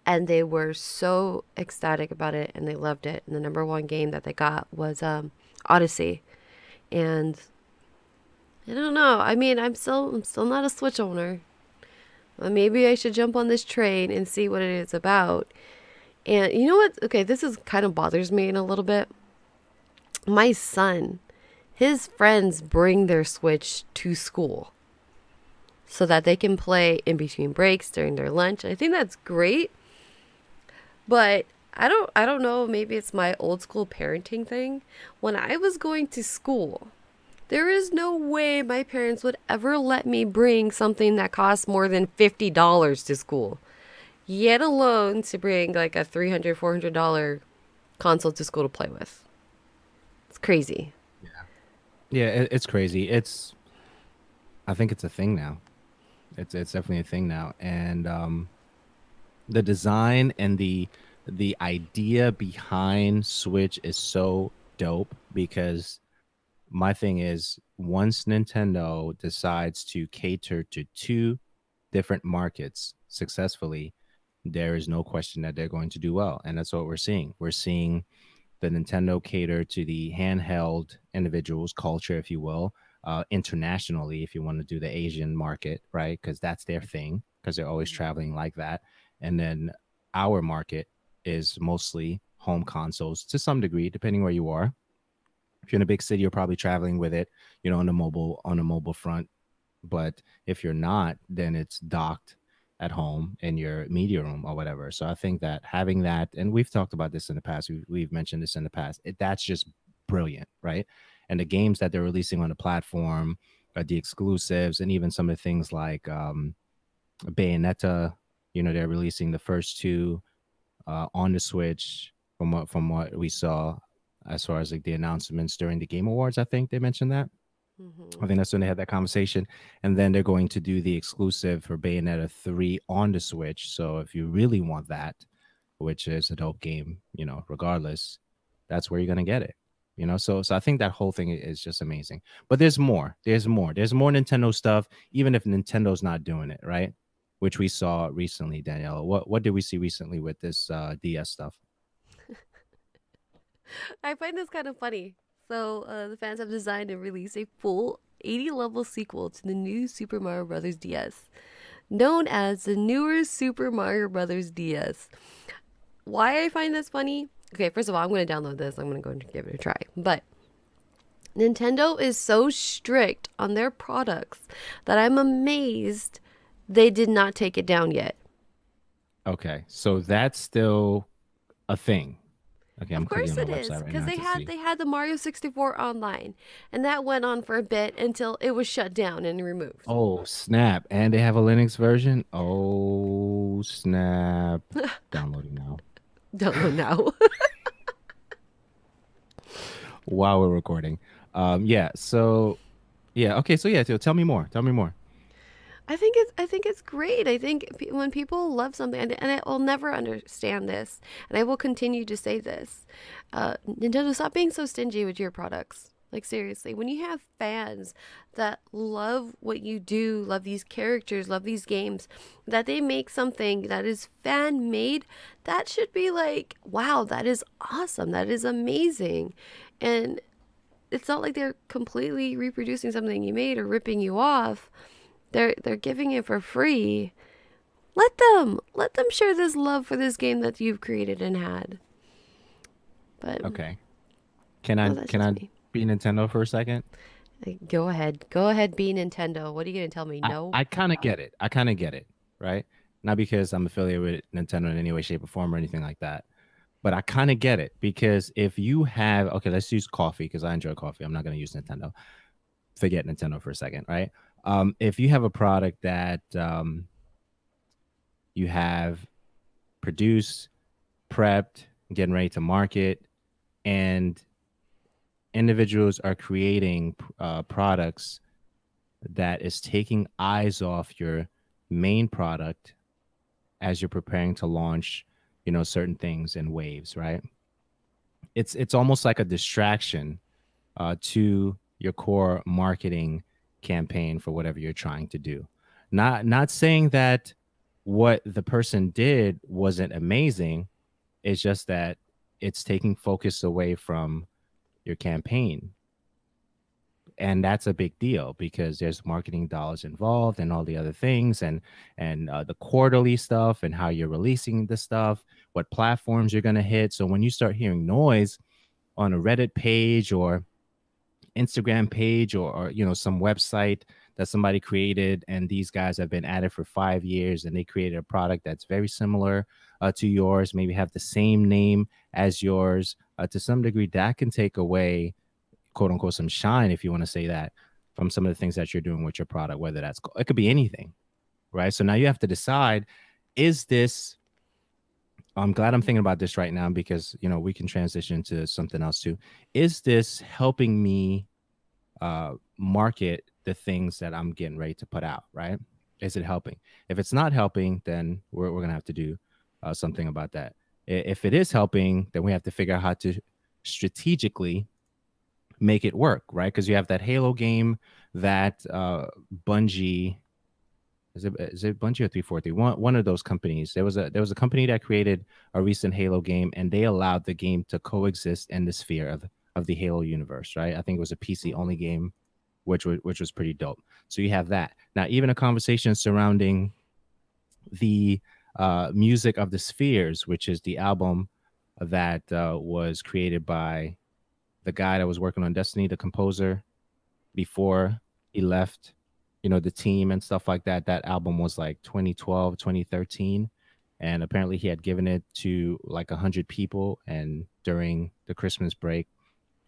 And they were so ecstatic about it and they loved it. And the number one game that they got was Odyssey. And I don't know. I mean, I'm still not a Switch owner. Maybe I should jump on this train and see what it is about. And you know what? Okay, this is kind of bothers me in a little bit. My son, his friends bring their Switch to school so that they can play in between breaks during their lunch. I think that's great. But I don't know, maybe it's my old school parenting thing. When I was going to school, there is no way my parents would ever let me bring something that costs more than $50 to school, yet alone to bring like a $300, $400 console to school to play with. It's crazy. Yeah, it's crazy. I think it's a thing now. It's definitely a thing now, and the design and the idea behind Switch is so dope because my thing is once Nintendo decides to cater to two different markets successfully, there is no question that they're going to do well. And that's what we're seeing. We're seeing the Nintendo cater to the handheld individuals culture, if you will, internationally, if you want to do the Asian market, right? Because that's their thing, because they're always traveling like that. And then our market is mostly home consoles to some degree, depending where you are. If you're in a big city, you're probably traveling with it, on the mobile front. But if you're not, then it's docked at home in your media room or whatever. So I think that having that, and we've talked about this in the past, we've mentioned this in the past, that's just brilliant, right? And the games that they're releasing on the platform, the exclusives, and even some of the things like Bayonetta, they're releasing the first two on the Switch from what we saw as far as like the announcements during the Game Awards. I think they mentioned that. I Hmm. think that's when they had that conversation. And then they're going to do the exclusive for Bayonetta 3 on the Switch. So if you really want that, which is a dope game, regardless, that's where you're going to get it. So I think that whole thing is just amazing. But there's more. There's more. There's more Nintendo stuff, even if Nintendo's not doing it, right? Which we saw recently, Danielle. What did we see recently with this DS stuff? I find this kind of funny. So, the fans have designed and released a full 80 level sequel to the new Super Mario Bros. DS, known as the newer Super Mario Bros. DS. Why I find this funny? Okay, first of all, I'm going to download this. I'm going to go and give it a try. But Nintendo is so strict on their products that I'm amazed they did not take it down yet. Okay, so that's still a thing. Okay, Of I'm clicking course on the it is, website right because now they to had see. they had the Mario 64 online, and that went on for a bit until it was shut down and removed. Oh, snap. And they have a Linux version? Oh, snap. Downloading now. Download now. While we're recording. Yeah, so yeah, okay, so yeah, so tell me more. Tell me more. I think it's great. I think when people love something, and I will never understand this, and I will continue to say this, Nintendo, stop being so stingy with your products. Like seriously, when you have fans that love what you do, love these characters, love these games, that they make something that is fan made, that should be like, wow, that is awesome. That is amazing. And it's not like they're completely reproducing something you made or ripping you off. They're giving it for free. Let them share this love for this game that you've created and had. But Okay. Can I well, that's can just I me. be Nintendo for a second? Like, go ahead, be Nintendo. What are you gonna tell me? I, No. I kind of get it. I kind of get it, right? Not because I'm affiliated with Nintendo in any way, shape, or form or anything like that. But I kind of get it because if you have, okay, let's use coffee because I enjoy coffee. I'm not going to use Nintendo. Forget Nintendo for a second, right? If you have a product that you have produced, prepped, getting ready to market, and individuals are creating products that is taking eyes off your main product as you're preparing to launch, certain things in waves, right? It's almost like a distraction to your core marketing campaign for whatever you're trying to do. Not saying that what the person did wasn't amazing. It's just that it's taking focus away from your campaign. And that's a big deal because there's marketing dollars involved and all the other things and the quarterly stuff and how you're releasing the stuff, what platforms you're going to hit. So when you start hearing noise on a Reddit page or Instagram page or some website that somebody created, and these guys have been at it for 5 years, and they created a product that's very similar to yours, maybe have the same name as yours. To some degree, that can take away, quote unquote, some shine, if you want to say that, from some of the things that you're doing with your product, whether it could be anything, right? So now you have to decide, is this, I'm glad I'm thinking about this right now, because we can transition to something else too. Is this helping me market the things that I'm getting ready to put out, right? Is it helping? If it's not helping, then we're gonna have to do something about that. If it is helping, then we have to figure out how to strategically make it work, right? Because you have that Halo game that Bungie, is it Bungie or 343? One of those companies. There was a company that created a recent Halo game, and they allowed the game to coexist in the sphere of the Halo universe, right? I think it was a PC only game, which was pretty dope. So you have that. Now, even a conversation surrounding the music of the Spheres, which is the album that was created by the guy that was working on Destiny, the composer, before he left, the team and stuff like that. That album was like 2012, 2013. And apparently he had given it to like 100 people. And during the Christmas break,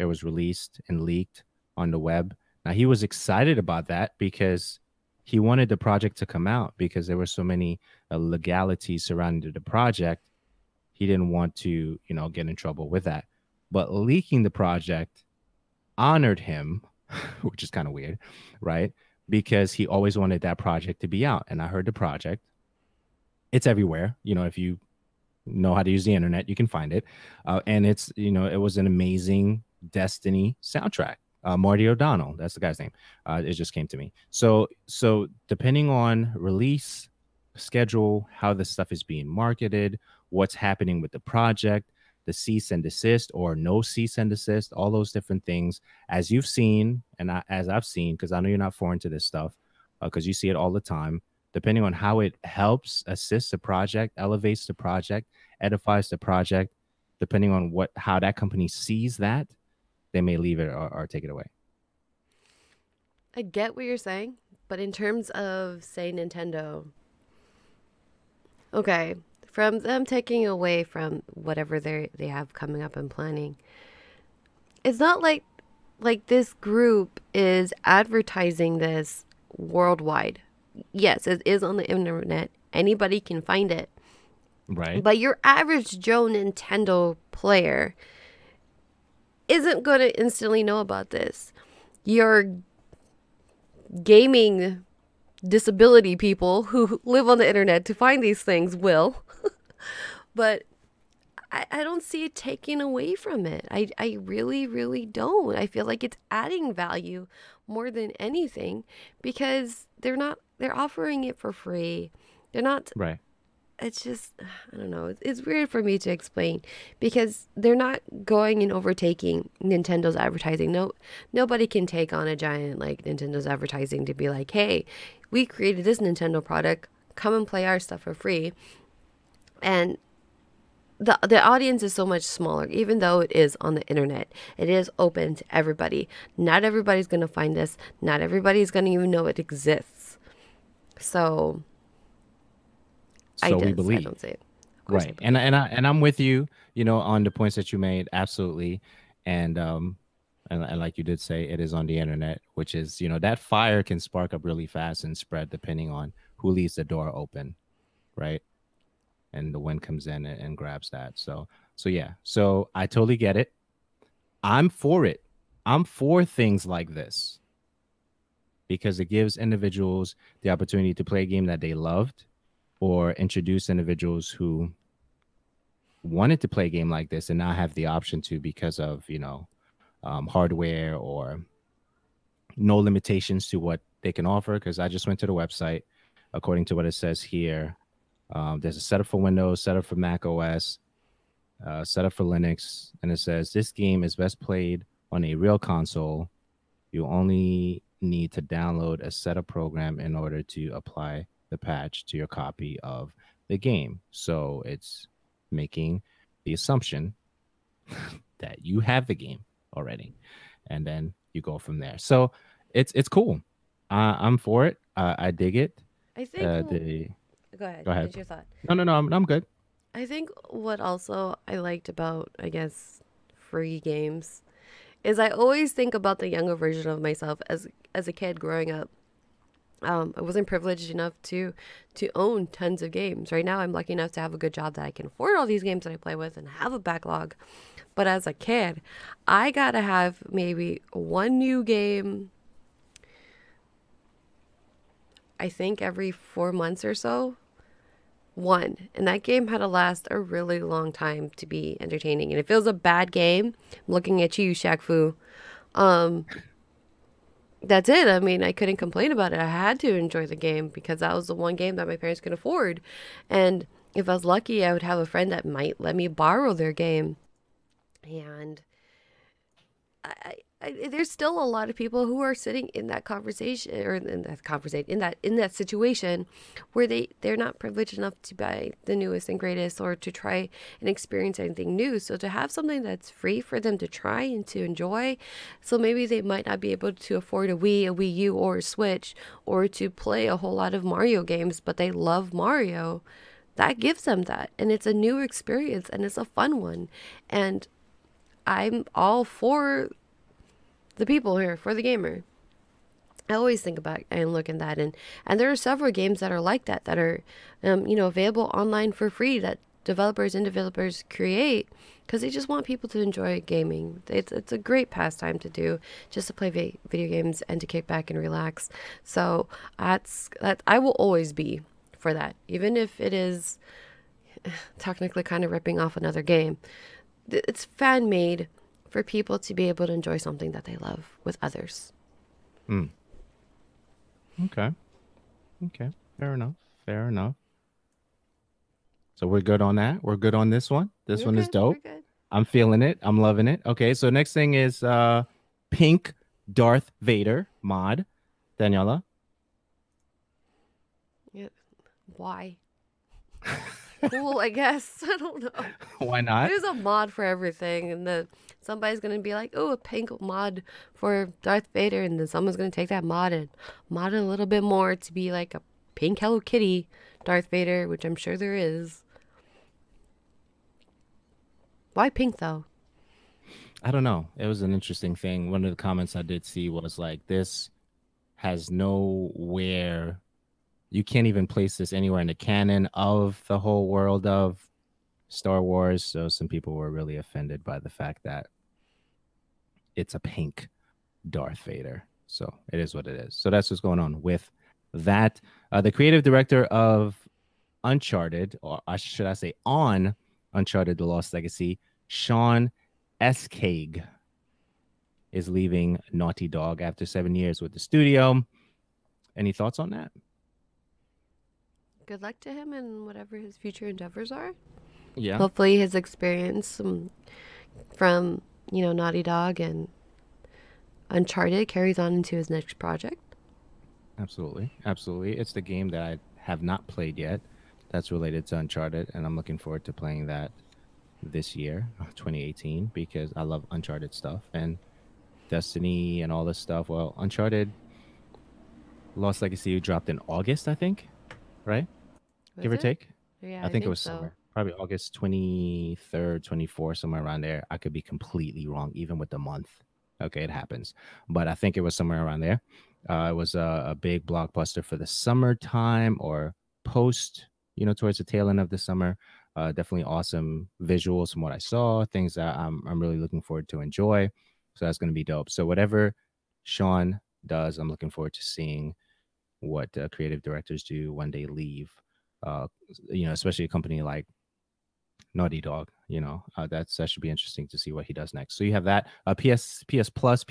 it was released and leaked on the web. Now, he was excited about that because he wanted the project to come out, because there were so many legalities surrounding the project. He didn't want to, get in trouble with that. But leaking the project honored him, which is kind of weird, right? Because he always wanted that project to be out. And I heard the project. It's everywhere. If you know how to use the internet, you can find it. And it's, it was an amazing Destiny soundtrack. Marty O'Donnell, that's the guy's name. It just came to me. So depending on release schedule, how the stuff is being marketed, what's happening with the project, the cease and desist or no cease and desist, all those different things, as you've seen, and as I've seen, because I know you're not foreign to this stuff, because you see it all the time. Depending on how it helps, assists the project, elevates the project, edifies the project, depending on how that company sees that, they may leave it or take it away. I get what you're saying, but in terms of, say, Nintendo, okay, from them taking away from whatever they have coming up and planning, it's not like this group is advertising this worldwide. Yes, it is on the internet. Anybody can find it. Right. But your average Joe Nintendo player isn't going to instantly know about this. Your gaming disability people who live on the internet to find these things will. But I don't see it taking away from it. I really, really don't. I feel like it's adding value more than anything, because they're offering it for free. They're not. Right. It's just, I don't know. It's weird for me to explain, because they're not going and overtaking Nintendo's advertising. Nobody can take on a giant like Nintendo's advertising to be like, hey, we created this Nintendo product. Come and play our stuff for free. And the audience is so much smaller, even though it is on the internet. It is open to everybody. Not everybody's going to find this. Not everybody's going to even know it exists. So we believe. I don't say it. Right. And I'm with you, on the points that you made. Absolutely. And like you did say, it is on the internet, which is, that fire can spark up really fast and spread depending on who leaves the door open. Right. And the wind comes in and grabs that. So yeah. So I totally get it. I'm for it. I'm for things like this, because it gives individuals the opportunity to play a game that they loved, or introduce individuals who wanted to play a game like this and now have the option to, because of, hardware or no limitations to what they can offer. Because I just went to the website. According to what it says here, there's a setup for Windows, setup for Mac OS, setup for Linux. And it says this game is best played on a real console. You only need to download a setup program in order to apply the patch to your copy of the game. So it's making the assumption that you have the game already. And then you go from there. So it's cool. I'm for it. I dig it. I think, The go ahead, Go ahead. finish your thought. No. I'm good. I think what also I liked about, I guess, free games is I always think about the younger version of myself as a kid growing up. I wasn't privileged enough to own tons of games. Right now, I'm lucky enough to have a good job that I can afford all these games that I play with and have a backlog. But as a kid, I gotta have maybe one new game, I think every 4 months or so. One. And that game had to last a really long time to be entertaining. And if it was a bad game, I'm looking at you, Shaq Fu. Um, that's it. I mean, I couldn't complain about it. I had to enjoy the game because that was the one game that my parents could afford. And if I was lucky, I would have a friend that might let me borrow their game. And there's still a lot of people who are sitting in that conversation or in that situation where they're not privileged enough to buy the newest and greatest or to try and experience anything new. So to have something that's free for them to try and to enjoy, so maybe they might not be able to afford a Wii U, or a Switch, or to play a whole lot of Mario games, but they love Mario. That gives them that, and it's a new experience and it's a fun one. And I'm all for the people here, for the gamer. I always think about and look at that, and there are several games that are like that are, available online for free that developers and developers create because they just want people to enjoy gaming. It's a great pastime to do, just to play video games and to kick back and relax. So that I will always be for that, even if it is technically kind of ripping off another game. It's fan made for people to be able to enjoy something that they love with others. Mm. Okay. Okay. Fair enough. Fair enough. So we're good on that. We're good on this one. This We're one is good. We're dope. good. I'm feeling it. I'm loving it. Okay. So next thing is pink Darth Vader mod. Daniela. Yeah. Why? Cool, I guess. I don't know. Why not? There's a mod for everything, and somebody's gonna be like, "Oh, a pink mod for Darth Vader," and then someone's gonna take that mod and mod it a little bit more to be like a pink Hello Kitty Darth Vader, which I'm sure there is. Why pink though? I don't know. It was an interesting thing. One of the comments I did see was like, this has nowhere, you can't even place this anywhere in the canon of the whole world of Star Wars. So some people were really offended by the fact that it's a pink Darth Vader. So it is what it is. So that's what's going on with that. The creative director of Uncharted, or should I say on Uncharted The Lost Legacy, Sean Escaig, is leaving Naughty Dog after 7 years with the studio. Any thoughts on that? Good luck to him and whatever his future endeavors are. Yeah. Hopefully, his experience from Naughty Dog and Uncharted carries on into his next project. Absolutely. Absolutely. It's the game that I have not played yet that's related to Uncharted, and I'm looking forward to playing that this year, 2018, because I love Uncharted stuff and Destiny and all this stuff. Well, Uncharted Lost Legacy dropped in August, I think, right? Give or Was it? take. Yeah, I I think it think was so. summer, probably August 23rd, 24th, somewhere around there. I could be completely wrong, even with the month. Okay, it happens. But I think it was somewhere around there. It was a big blockbuster for the summertime or post, towards the tail end of the summer. Definitely awesome visuals from what I saw, things that I'm really looking forward to enjoy. So that's going to be dope. So whatever Sean does, I'm looking forward to seeing what creative directors do when they leave. Especially a company like Naughty Dog. That should be interesting to see what he does next. So you have that PS Plus.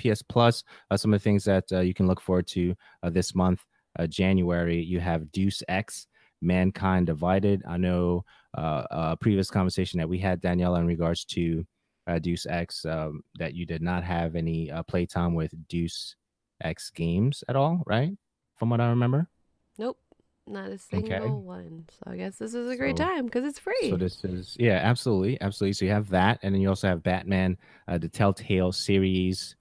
Some of the things that you can look forward to this month, January. You have Deus Ex: Mankind Divided. I know a previous conversation that we had, Daniela, in regards to Deus Ex, that you did not have any playtime with Deus Ex games at all, right? From what I remember. Nope, not a Okay. single one. So I guess this is a great So time because it's So free. this is, yeah, absolutely, absolutely. So you have that, and then you also have Batman, the Telltale series.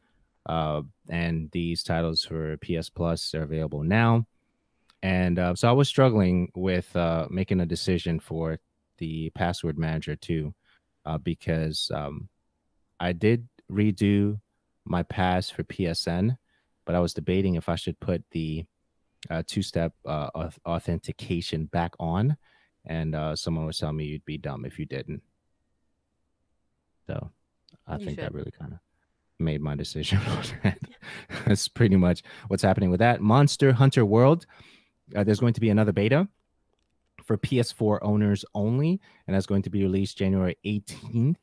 and these titles for PS Plus are available now. And so I was struggling with making a decision for the password manager too, because I did redo my pass for PSN, but I was debating if I should put the two-step authentication back on. And someone was telling me you'd be dumb if you didn't. So I You think that should. really kind of made my decision on that. That's pretty much what's happening with that. Monster Hunter World. There's going to be another beta for PS4 owners only, and that's going to be released January 18th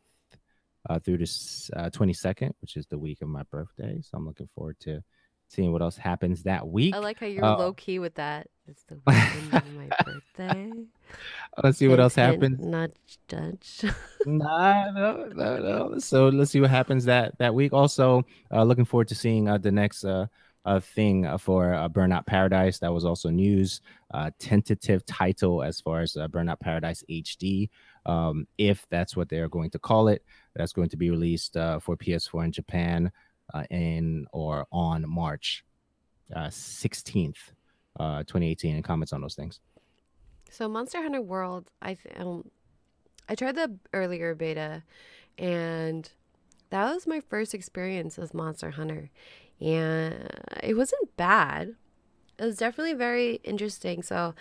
through the 22nd, which is the week of my birthday. So I'm looking forward to seeing what else happens that I week. like how you're low key with that. It's the weekend of my birthday. Let's see what Hint, else hint, happens. nudge, judge. Nah, no, no, no. So let's see what happens that week. Also, looking forward to seeing the next thing for Burnout Paradise. That was also news. Tentative title as far as Burnout Paradise HD, if that's what they're going to call it. That's going to be released for PS4 in Japan in or on March 16th, 2018. And comments on those things. So Monster Hunter World, I tried the earlier beta, and that was my first experience as Monster Hunter, and it wasn't bad. It was definitely very interesting. So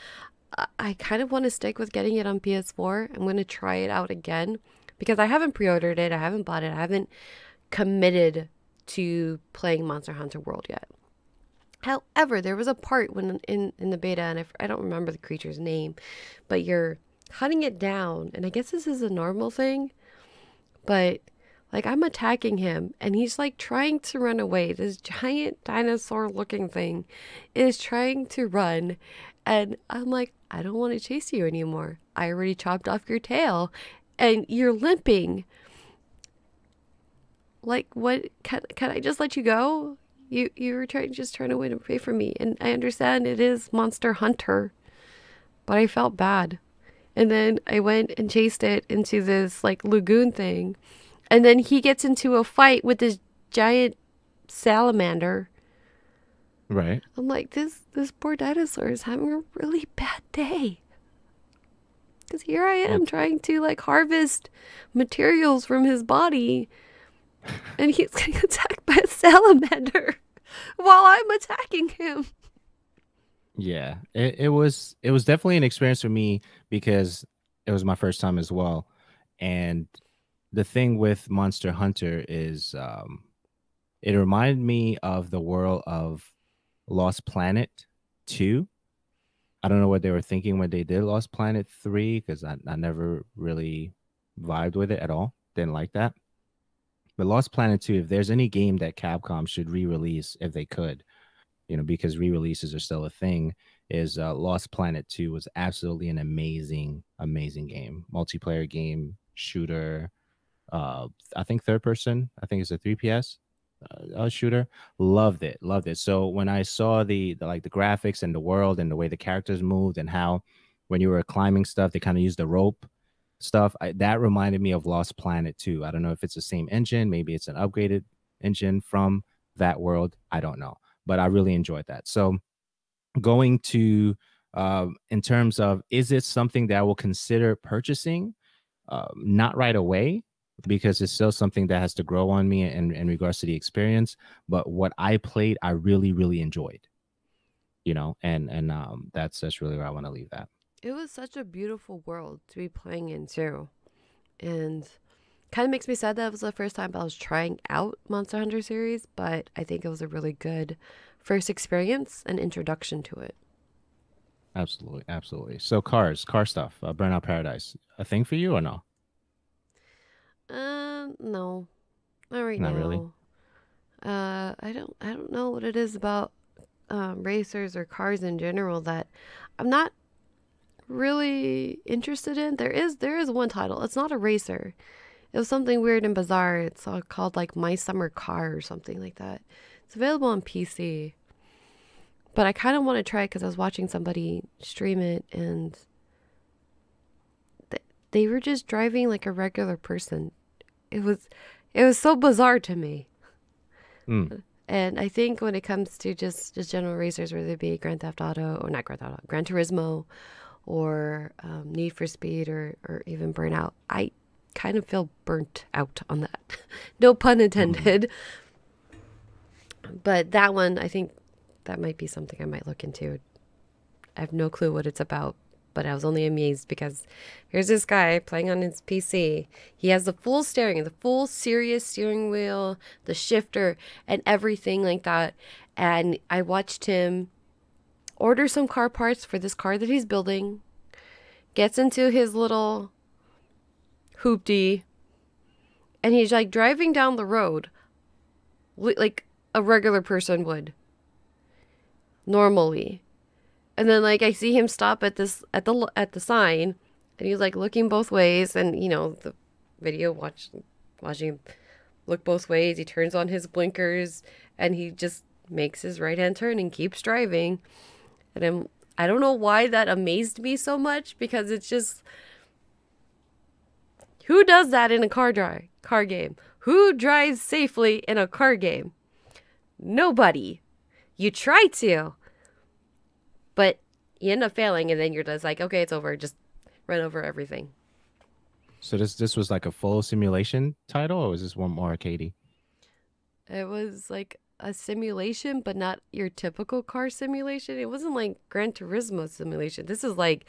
I kind of want to stick with getting it on PS4. I'm going to try it out again because I haven't pre-ordered it. I haven't bought it. I haven't committed to playing Monster Hunter World yet. However, there was a part when in the beta, and I don't remember the creature's name, but you're hunting it down, and I guess this is a normal thing, but like I'm attacking him, and he's like trying to run away. This giant dinosaur-looking thing is trying to run, and I'm like, I don't want to chase you anymore. I already chopped off your tail, and you're limping. Like, what? Can I just let you go? You were trying to win away from me, and I understand it is Monster Hunter, but I felt bad. And then I went and chased it into this like lagoon thing, and then he gets into a fight with this giant salamander. Right. I'm like, this poor dinosaur is having a really bad day. Because here I Well, am trying to like harvest materials from his body, and he's getting attacked by a salamander while I'm attacking him. yeah, it was definitely an experience for me because it was my first time as well. And the thing with Monster Hunter is it reminded me of the world of Lost Planet 2. I don't know what they were thinking when they did Lost Planet 3 because I never really vibed with it at all. Didn't like that. But Lost Planet 2, if there's any game that Capcom should re-release if they could, because re-releases are still a thing, is Lost Planet 2 was absolutely an amazing, amazing game. Multiplayer game, shooter, I think third person. I think it's a 3PS shooter. Loved it, loved it. So when I saw the like the graphics and the world and the way the characters moved and how when you were climbing stuff, they kind of used the rope stuff. That reminded me of Lost Planet 2. I don't know if it's the same engine, maybe it's an upgraded engine from that world. I don't know, but I really enjoyed that. So going to in terms of is it something that I will consider purchasing? Not right away because it's still something that has to grow on me in regards to the experience. But what I played, I really, really enjoyed. And that's really where I want to leave that. It was such a beautiful world to be playing in too. And kind of makes me sad that it was the first time I was trying out Monster Hunter series, but I think it was a really good first experience and introduction to it. Absolutely, absolutely. So car stuff, Burnout Paradise, a thing for you or no? No, not right Not really. now. I don't know what it is about racers or cars in general that I'm not really interested in. There is one title. It's not a racer. It was something weird and bizarre. It's called like My Summer Car or something like that. It's available on PC. But I kind of want to try it because I was watching somebody stream it, and they were just driving like a regular person. It was it was so bizarre to me. Mm. And I think when it comes to just general racers, whether it be Grand Theft Auto or not Grand Theft Auto, Gran Turismo or Need for Speed or even Burnout, I kind of feel burnt out on that. No pun Mhm. intended. But that one, I think that might be something I might look into. I have no clue what it's about, but I was only amazed because here's this guy playing on his PC. He has the full steering, the full serious steering wheel, the shifter, and everything like that. And I watched him order some car parts for this car that he's building, gets into his little hoopty, and he's like driving down the road like a regular person would normally. And then like I see him stop at this at the sign, and he's like looking both ways, and the video watching him look both ways. He turns on his blinkers, and he just makes his right hand turn and keeps driving. And I don't know why that amazed me so much, because it's just, who does that in a car game? Who drives safely in a car game? Nobody. You try to, but you end up failing, and then you're just like, okay, it's over. Just run over everything. So this was like a full simulation title, or was this one more arcadey? It was like a simulation, but not your typical car simulation. It wasn't like Gran Turismo simulation. This is like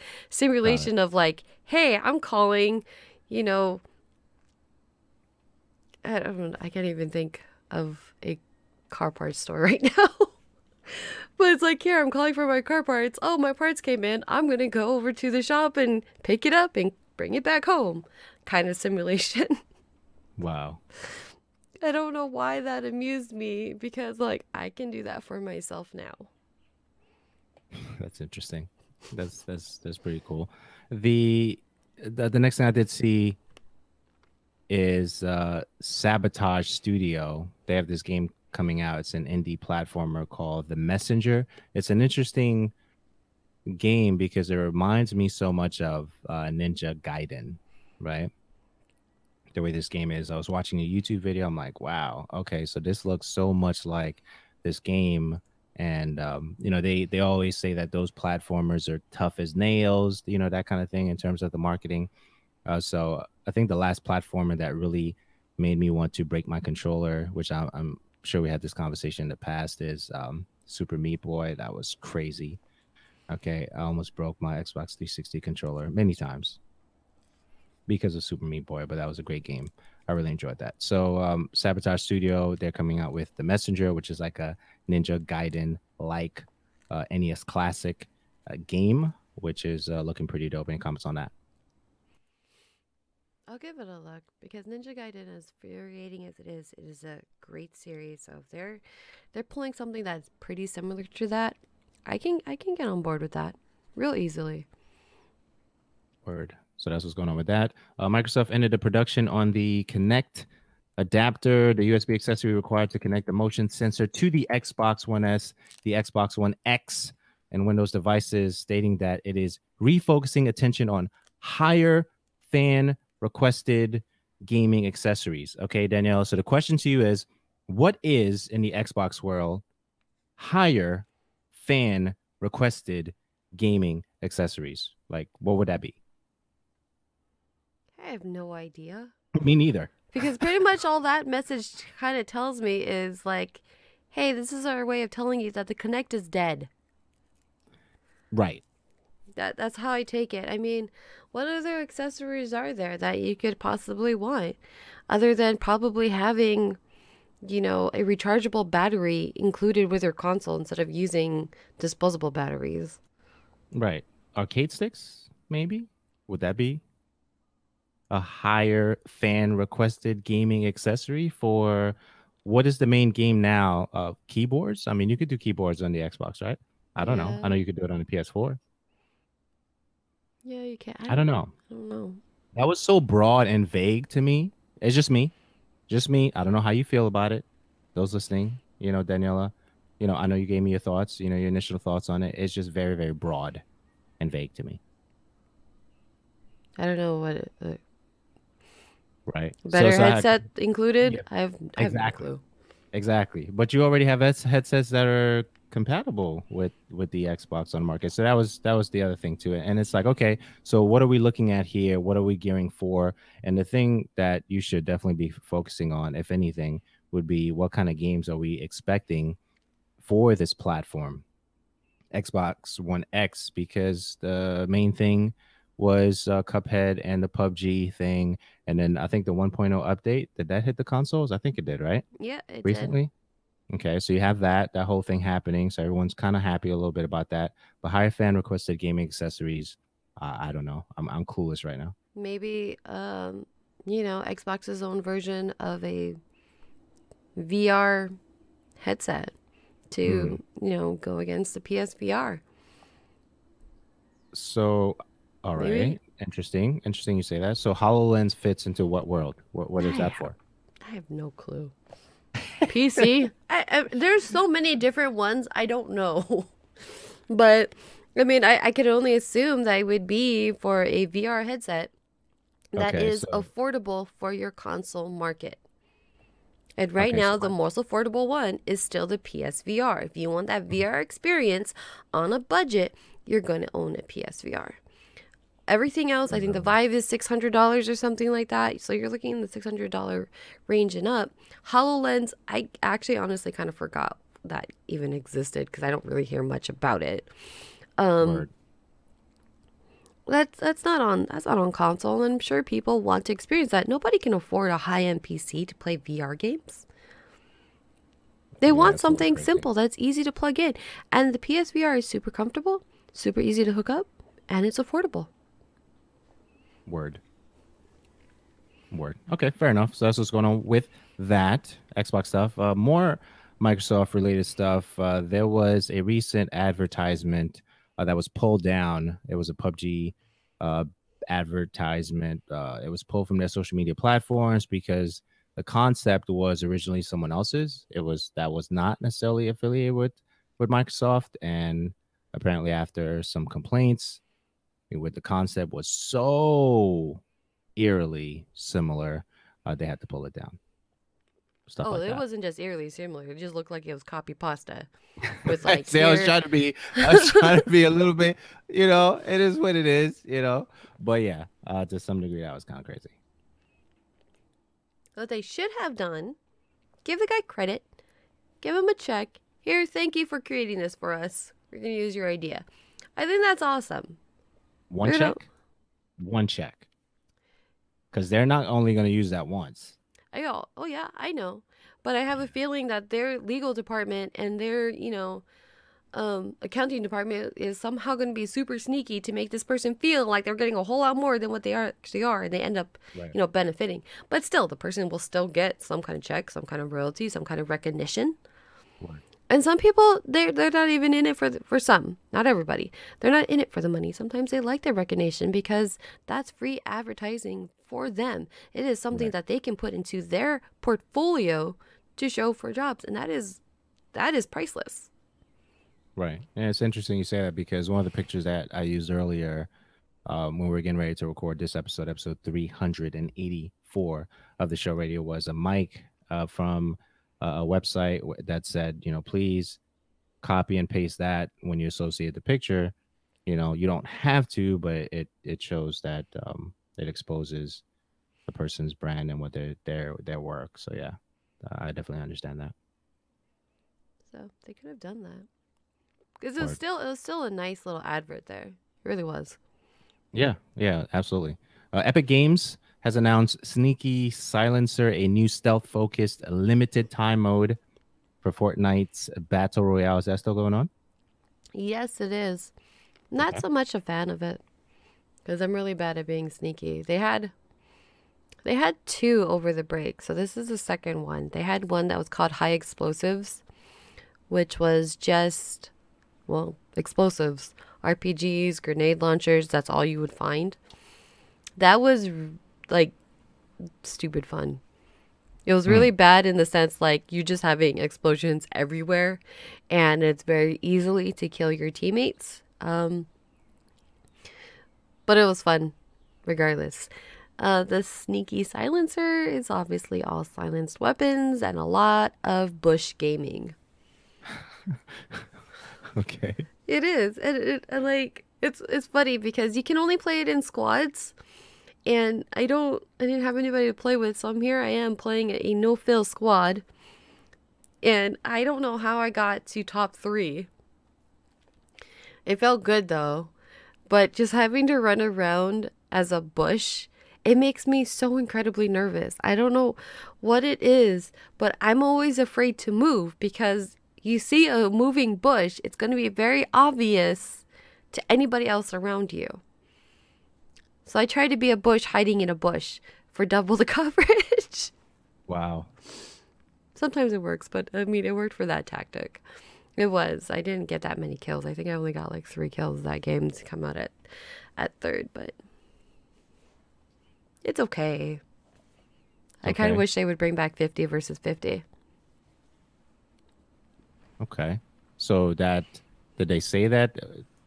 Got it. simulation of like, hey, I'm calling, you know, I don't know, I can't even think of a car parts store right now. But it's like, here, I'm calling for my car parts. Oh, my parts came in. I'm going to go over to the shop and pick it up and bring it back home. Kind of simulation. Wow. I don't know why that amused me, because, like, I can do that for myself now. That's interesting. That's pretty cool. The, the next thing I did see is Sabotage Studio. They have this game coming out. It's an indie platformer called The Messenger. It's an interesting game because it reminds me so much of Ninja Gaiden, right? The way this game is. I was watching a YouTube video. I'm like, wow, okay, so this looks so much like this game. And they always say that those platformers are tough as nails, that kind of thing in terms of the marketing. So I think the last platformer that really made me want to break my controller, which I'm sure we had this conversation in the past, is Super Meat Boy. That was crazy. Okay, I almost broke my Xbox 360 controller many times because of Super Meat Boy, but that was a great game. I really enjoyed that. So Sabotage Studio, they're coming out with The Messenger, which is like a Ninja Gaiden like NES classic game, which is looking pretty dope. Any comments on that? I'll give it a look, because Ninja Gaiden, as infuriating as it is a great series. So if they're pulling something that's pretty similar to that, I can get on board with that real easily. Word. So that's what's going on with that. Microsoft ended the production on the Connect adapter, the USB accessory required to connect the motion sensor to the Xbox One S, the Xbox One X, and Windows devices, stating that it is refocusing attention on higher fan requested gaming accessories. Okay, Danielle. So the question to you is, what is in the Xbox world higher fan requested gaming accessories? Like, what would that be? I have no idea, Me neither. because pretty much all that message kind of tells me is like, hey, this is our way of telling you that the Connect is dead. Right. That's how I take it. I mean, what other accessories are there that you could possibly want, other than probably having, a rechargeable battery included with your console instead of using disposable batteries? Right. Arcade sticks, maybe? Would that be a higher fan requested gaming accessory for what is the main game now? Keyboards? I mean, you could do keyboards on the Xbox, right? I don't know. I know Yeah, you could do it on the PS4. yeah, you can. I don't know. I don't know. That was so broad and vague to me. It's just me. Just me. I don't know how you feel about it. Those listening, Daniela, I know you gave me your thoughts, your initial thoughts on it. It's just very, very broad and vague to me. I don't know what Right. So better so I had headset included. yeah, I have no exactly. clue. exactly. But you already have headsets that are compatible with the Xbox on the market. So that was the other thing to it. And it's like, okay, so what are we looking at here? What are we gearing for? And the thing that you should definitely be focusing on, if anything, would be what kind of games are we expecting for this platform, Xbox One X, because the main thing was Cuphead and the PUBG thing, and then I think the 1.0 update, did that hit the consoles? I think it did, right? Yeah, it did. Recently. Okay, so you have that whole thing happening, so everyone's kind of happy a little bit about that. But higher fan requested gaming accessories, I don't know. I'm clueless right now. Maybe Xbox's own version of a VR headset Hmm. to, go against the PSVR. So, all Maybe. right, interesting. You say that. So Hololens fits into what world? What is I that have for? I have no clue. PC. There's so many different ones. I don't know. But I mean, I could only assume that it would be for a VR headset that Okay, is so affordable for your console market. And right okay, now, so the most affordable one is still the PSVR. If you want that VR experience on a budget, you're going to own a PSVR. Everything else, I think the Vive is $600 or something like that. So you're looking in the $600 range and up. HoloLens, I actually honestly kind of forgot that even existed because I don't really hear much about it. Um, word. that's not on console, and I'm sure people want to experience that. Nobody can afford a high-end PC to play VR games. They Yeah, want that's a little something crazy. simple that's easy to plug in. And the PSVR is super comfortable, super easy to hook up, and it's affordable. Word. Word. Okay, fair enough. So that's what's going on with that Xbox stuff. More Microsoft related stuff. There was a recent advertisement that was pulled down. It was a PUBG uh, advertisement. It was pulled from their social media platforms because the concept was originally someone else's. That was not necessarily affiliated with Microsoft, and apparently after some complaints, with the concept was so eerily similar, they had to pull it down. Stuff Oh, like it that. wasn't just eerily similar. It just looked like it was copy pasta with like See, I was here. trying to be, I was trying to be a little bit, it is what it is. But yeah, to some degree, that was kind of crazy. What they should have done, give the guy credit, give him a check. Here, thank you for creating this for us. We're going to use your idea. I think that's awesome. One You know, check, one check, because they're not only going to use that once. I go, oh yeah, I know. But I have a feeling that their legal department and their, accounting department is somehow going to be super sneaky to make this person feel like they're getting a whole lot more than what they actually are, and they end up, Right. benefiting. But still, the person will still get some kind of check, some kind of royalty, some kind of recognition. Right. And some people, they're not even in it for some, not everybody. They're not in it for the money. Sometimes they like the recognition because that's free advertising for them. It is something Right. that they can put into their portfolio to show for jobs, and that is priceless. Right. And it's interesting you say that because one of the pictures that I used earlier, when we were getting ready to record this episode 384 of the show radio, was a mic from a website that said, please copy and paste that when you associate the picture. You don't have to, but it shows that it exposes the person's brand and what their work. So yeah, I definitely understand that. So they could have done that because it was Word. still it was still a nice little advert there. It really was. Yeah, absolutely. Epic Games has announced Sneaky Silencer, a new stealth-focused limited time mode for Fortnite's Battle Royale. Is that still going on? Yes, it is. Not Okay. so much a fan of it because I'm really bad at being sneaky. They had two over the break, so this is the second one. They had one that was called High Explosives, which was just, well, explosives, RPGs, grenade launchers. That's all you would find. That was like stupid fun. It was Hmm. really bad in the sense like you just having explosions everywhere, and it's very easily to kill your teammates. But it was fun, regardless. The sneaky silencer is obviously all silenced weapons and a lot of bush gaming. Okay. It is, and like it's funny because you can only play it in squads, and I didn't have anybody to play with, so I'm here. I am playing a no fill squad, and I don't know how I got to top three. It felt good though, but just having to run around as a bush, it makes me so incredibly nervous. I don't know what it is, but I'm always afraid to move because you see a moving bush, it's going to be very obvious to anybody else around you. So I try to be a bush hiding in a bush for double the coverage. Wow. Sometimes it works, but I mean, it worked for that tactic. It was. I didn't get that many kills. I think I only got like 3 kills that game to come out at third, but it's okay. I kind of Okay. wish they would bring back 50 versus 50. Okay. So that did they say that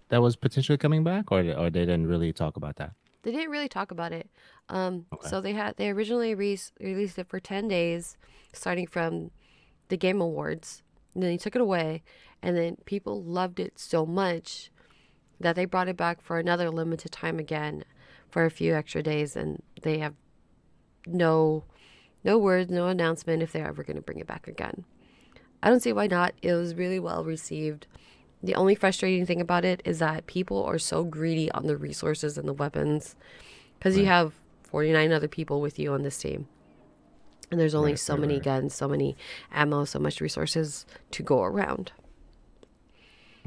that was potentially coming back, or they didn't really talk about that? They didn't really talk about it. Okay. So they originally released it for 10 days, starting from the Game Awards. And then they took it away, and then people loved it so much that they brought it back for another limited time again for a few extra days, and they have no no words, no announcement if they're ever going to bring it back again. I don't see why not. It was really well received. The only frustrating thing about it is that people are so greedy on the resources and the weapons because you Right. have 49 other people with you on this team. And there's only Right. so Right. many Right. guns, so many ammo, so much resources to go around.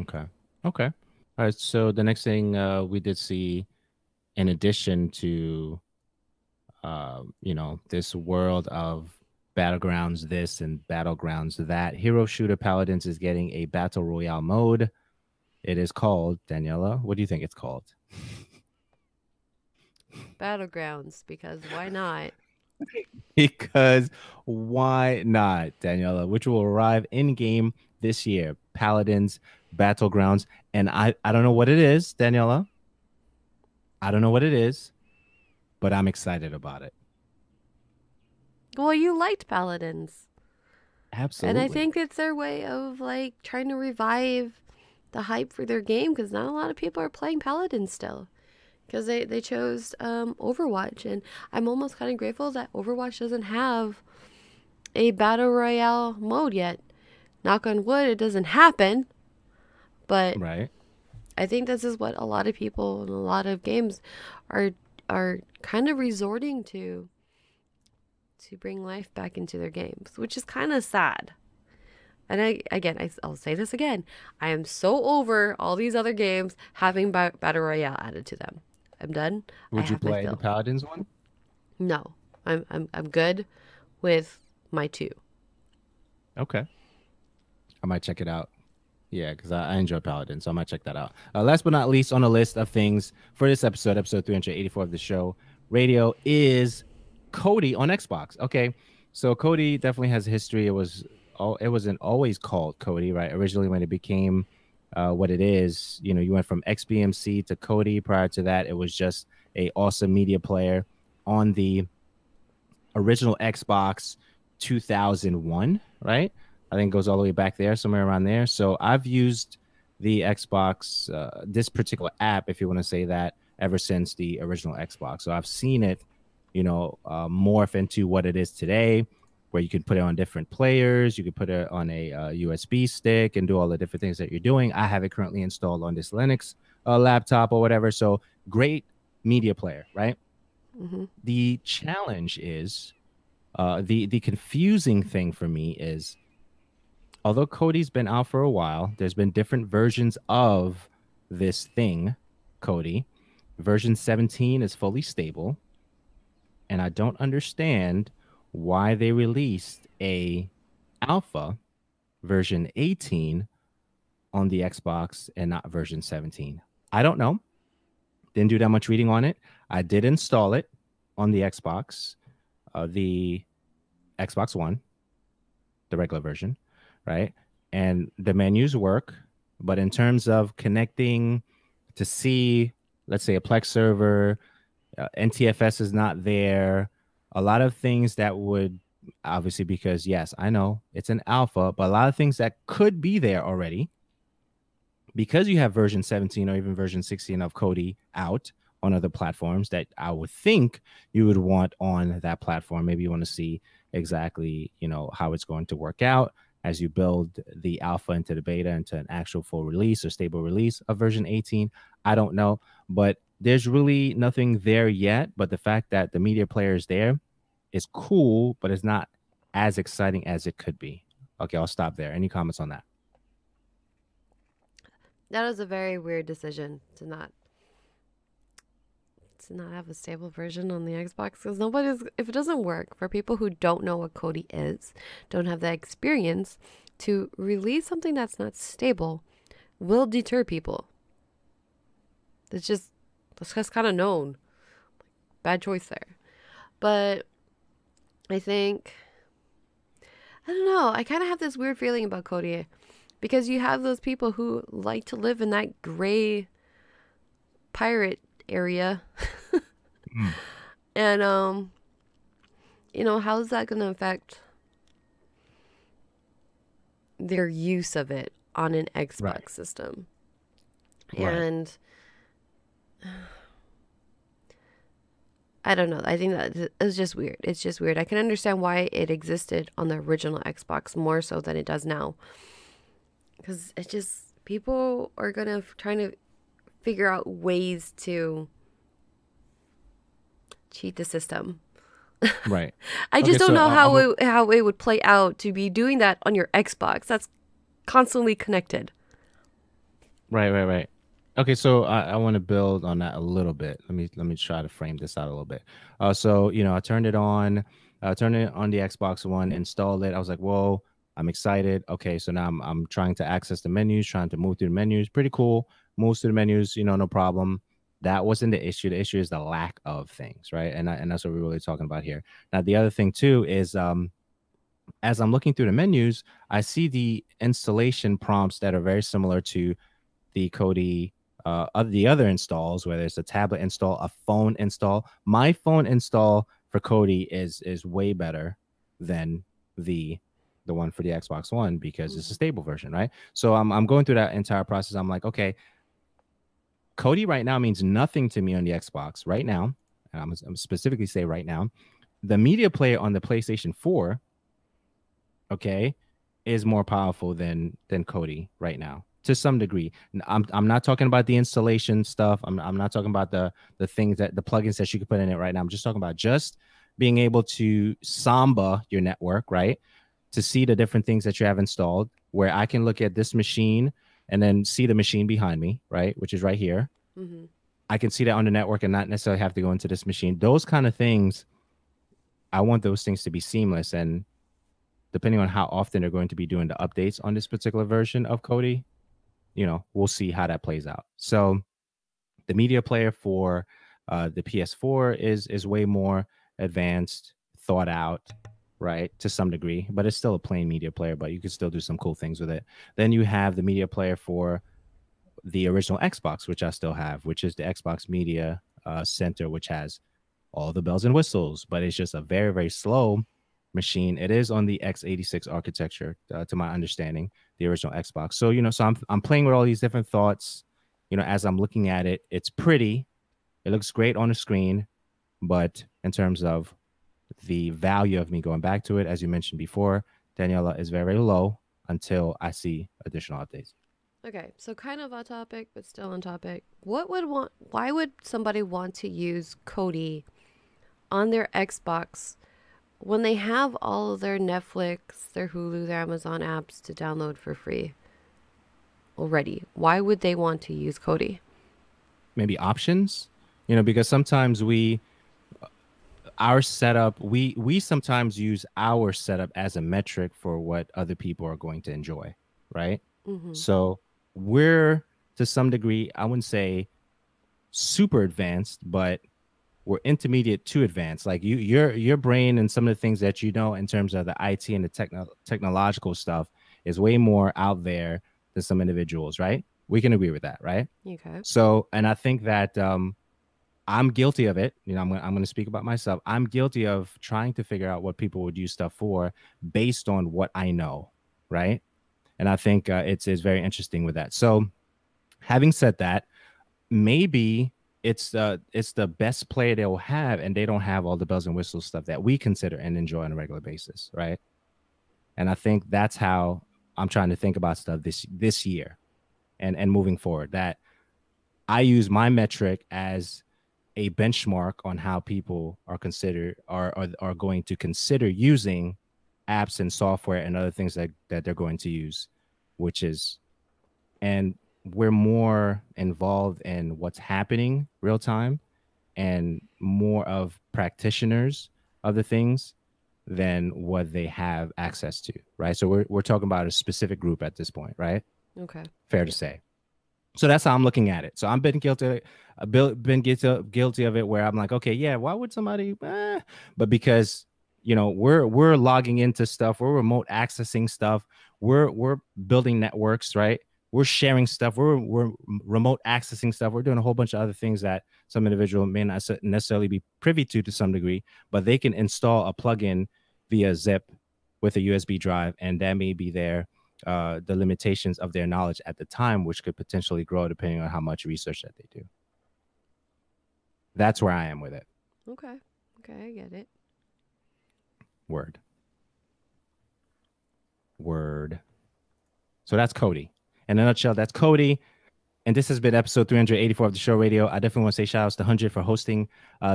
Okay. Okay. All right. So the next thing we did see, in addition to this world of battlegrounds this and battlegrounds that, hero shooter paladins is getting a battle royale mode. It is called, Daniela, what do you think it's called? Battlegrounds, because why not? Because why not, Daniela? Which will arrive in game this year. Paladins, battlegrounds, and I don't know what it is, Daniela. I don't know what it is, but I'm excited about it. Well, you liked Paladins. And I Absolutely. think it's their way of like trying to revive the hype for their game because not a lot of people are playing Paladins still. Because they chose Overwatch. And I'm almost kind of grateful that Overwatch doesn't have a Battle Royale mode yet. Knock on wood, it doesn't happen. But Right. I think this is what a lot of people and a lot of games are are kind of resorting to bring life back into their games, which is kind of sad. And I'll say this again. I am so over all these other games having Battle Royale added to them. I'm done. I Would you have my play the fill. Paladins one? No, I'm good with my two. Okay. I might check it out. Yeah, because I enjoy Paladin, so I might check that out. Last but not least on the list of things for this episode 384 of the show, radio, is Kodi on Xbox. Okay, so Kodi definitely has a history. It wasn't always called Kodi, right? Originally, when it became what it is, you went from XBMC to Kodi. Prior to that, it was just a awesome media player on the original Xbox 2001, right? I think it goes all the way back there, somewhere around there. So I've used the Xbox, this particular app, if you want to say that, ever since the original Xbox. So I've seen it, morph into what it is today, where you can put it on different players, you can put it on a USB stick and do all the different things that you're doing. I have it currently installed on this Linux laptop or whatever. So great media player, right? Hmm. The challenge is the confusing thing for me is, although Cody's been out for a while, there's been different versions of this thing, Kodi. Version 17 is fully stable, and I don't understand why they released a alpha version 18 on the Xbox and not version 17. I don't know. Didn't do that much reading on it. I did install it on the Xbox, the Xbox One, the regular version, right? And the menus work, but in terms of connecting to see, let's say, a Plex server, NTFS is not there. A lot of things that would obviously, because yes, I know it's an alpha, but a lot of things that could be there already because you have version 17 or even version 16 of Kodi out on other platforms that I would think you would want on that platform. Maybe you want to see exactly, how it's going to work out as you build the alpha into the beta into an actual full release or stable release of version 18. I don't know, but there's really nothing there yet. But the fact that the media player is there is cool, but it's not as exciting as it could be. Okay, I'll stop there. Any comments on that? That was a very weird decision to not have a stable version on the Xbox because nobody's, if it doesn't work for people who don't know what Kodi is, don't have that experience, to release something that's not stable will deter people. That's just kind of known. Bad choice there. But I think, I don't know, I kind of have this weird feeling about Kodi because you have those people who like to live in that gray pirate area. Mm. And how's that going to affect their use of it on an Right. Xbox system? Right. And I don't know. I think that it's just weird. It's just weird. I can understand why it existed on the original Xbox more so than it does now. Because it just, people are going to trying to figure out ways to cheat the system. Right. I Okay, just don't so know I'm how it would play out to be doing that on your Xbox. That's constantly connected. right, right, right. Okay, so I want to build on that a little bit. Let me try to frame this out a little bit. So I turned it on the Xbox One, installed it. I was like, whoa, I'm excited. Okay, so now I'm trying to access the menus, trying to move through the menus. Pretty cool. Moves through the menus, no problem. That wasn't the issue. The issue is the lack of things, right? And that's what we're really talking about here. Now, the other thing too is as I'm looking through the menus, I see the installation prompts that are very similar to the Kodi, of the other installs, whether it's a tablet install, a phone install. My phone install for Kodi is way better than the the one for the Xbox One because it's a Mm-hmm. stable version, right? So I'm going through that entire process. I'm like, okay, Kodi right now means nothing to me on the Xbox right now. And I'm specifically say right now, the media player on the PlayStation 4, okay, is more powerful than Kodi right now to some degree. I'm not talking about the installation stuff. I'm not talking about the things that the plugins that you can put in it right now. I'm just talking about just being able to samba your network, right? To see the different things that you have installed, where I can look at this machine and then see the machine behind me, right? Which is right here. Mm-hmm. I can see that on the network and not necessarily have to go into this machine. Those kind of things, I want those things to be seamless. And depending on how often they're going to be doing the updates on this particular version of Kodi, we'll see how that plays out. So the media player for the PS4 is way more advanced, thought out, right, to some degree, but it's still a plain media player, but you can still do some cool things with it. Then you have the media player for the original Xbox, which I still have, which is the Xbox Media Center, which has all the bells and whistles, but it's just a very, very slow machine. It is on the x86 architecture, to my understanding, the original Xbox. So, so I'm playing with all these different thoughts. As I'm looking at it, it's pretty. It looks great on the screen, but in terms of the value of me going back to it, as you mentioned before, Daniela, is very, very low until I see additional updates. Okay, so kind of off topic, but still on topic. Why would somebody want to use Kodi on their Xbox when they have all of their Netflix, their Hulu, their Amazon apps to download for free already? Why would they want to use Kodi? Maybe options, because sometimes our setup, we sometimes use our setup as a metric for what other people are going to enjoy, right? Mm-hmm. So we're, to some degree, I wouldn't say super advanced, but we're intermediate to advanced. Like your brain and some of the things that in terms of the IT and the technological stuff is way more out there than some individuals, right? We can agree with that, right? Okay. So, and I think that I'm guilty of it. You know, I'm gonna speak about myself. I'm guilty of trying to figure out what people would use stuff for based on what I know, right? And I think it's very interesting with that. So, having said that, maybe it's the best player they'll have, and they don't have all the bells and whistles stuff that we consider and enjoy on a regular basis, right? And I think that's how I'm trying to think about stuff this year and moving forward. That I use my metric as a benchmark on how people are considered are going to consider using apps and software and other things that they're going to use, which is, and we're more involved in what's happening real time and more of practitioners of the things than what they have access to, right? So we're talking about a specific group at this point, right? Okay. Fair to say. So that's how I'm looking at it. So I've been guilty of it, where I'm like, okay, yeah, why would somebody? But because we're logging into stuff, we're remote accessing stuff, we're building networks, right? We're sharing stuff, we're remote accessing stuff, we're doing a whole bunch of other things that some individual may not necessarily be privy to some degree, but they can install a plugin via zip with a USB drive, and that may be the limitations of their knowledge at the time, which could potentially grow depending on how much research that they do. That's where I am with it. Okay. Okay, I get it. Word. So that's Kodi. In a nutshell, that's Kodi. And this has been episode 384 of the show radio. I definitely want to say shout outs to 100 for hosting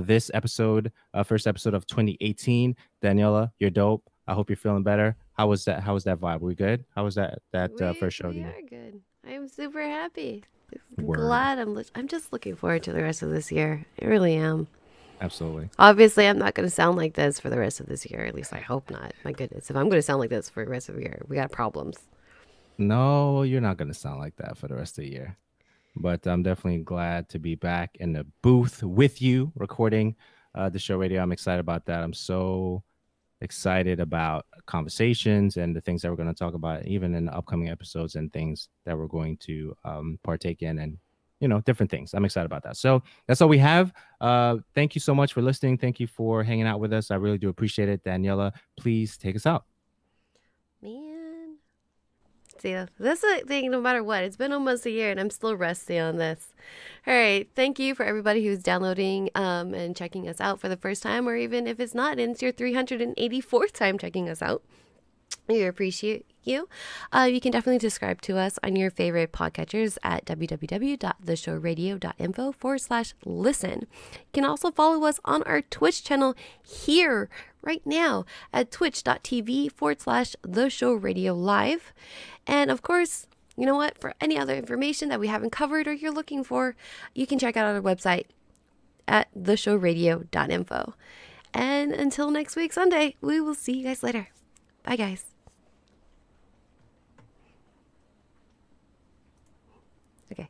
this episode, first episode of 2018. Daniela, you're dope. I hope you're feeling better. How was that vibe? Were we good? How was that first show? We are good. I'm super happy. I'm Word. glad. I'm just looking forward to the rest of this year. I really am. Absolutely. Obviously, I'm not going to sound like this for the rest of this year. At least I hope not. My goodness. If I'm going to sound like this for the rest of the year, we got problems. No, you're not going to sound like that for the rest of the year. But I'm definitely glad to be back in the booth with you recording the show radio. I'm excited about that. I'm so excited about conversations and the things that we're going to talk about, even in the upcoming episodes, and things that we're going to partake in, and different things. I'm excited about that. So that's all we have. Thank you so much for listening. Thank you for hanging out with us. I really do appreciate it. Daniela, please take us out. Man. See, that's the thing, no matter what. It's been almost a year and I'm still rusty on this. All right. Thank you for everybody who's downloading and checking us out for the first time, or even if it's not and it's your 384th time checking us out. We appreciate you. You can definitely subscribe to us on your favorite podcatchers at www.theshowradio.info/listen. You can also follow us on our Twitch channel here right now at twitch.tv/theshowradiolive. And of course, you know what? For any other information that we haven't covered or you're looking for, you can check out our website at theshowradio.info. And until next week, Sunday, we will see you guys later. Bye, guys. Okay.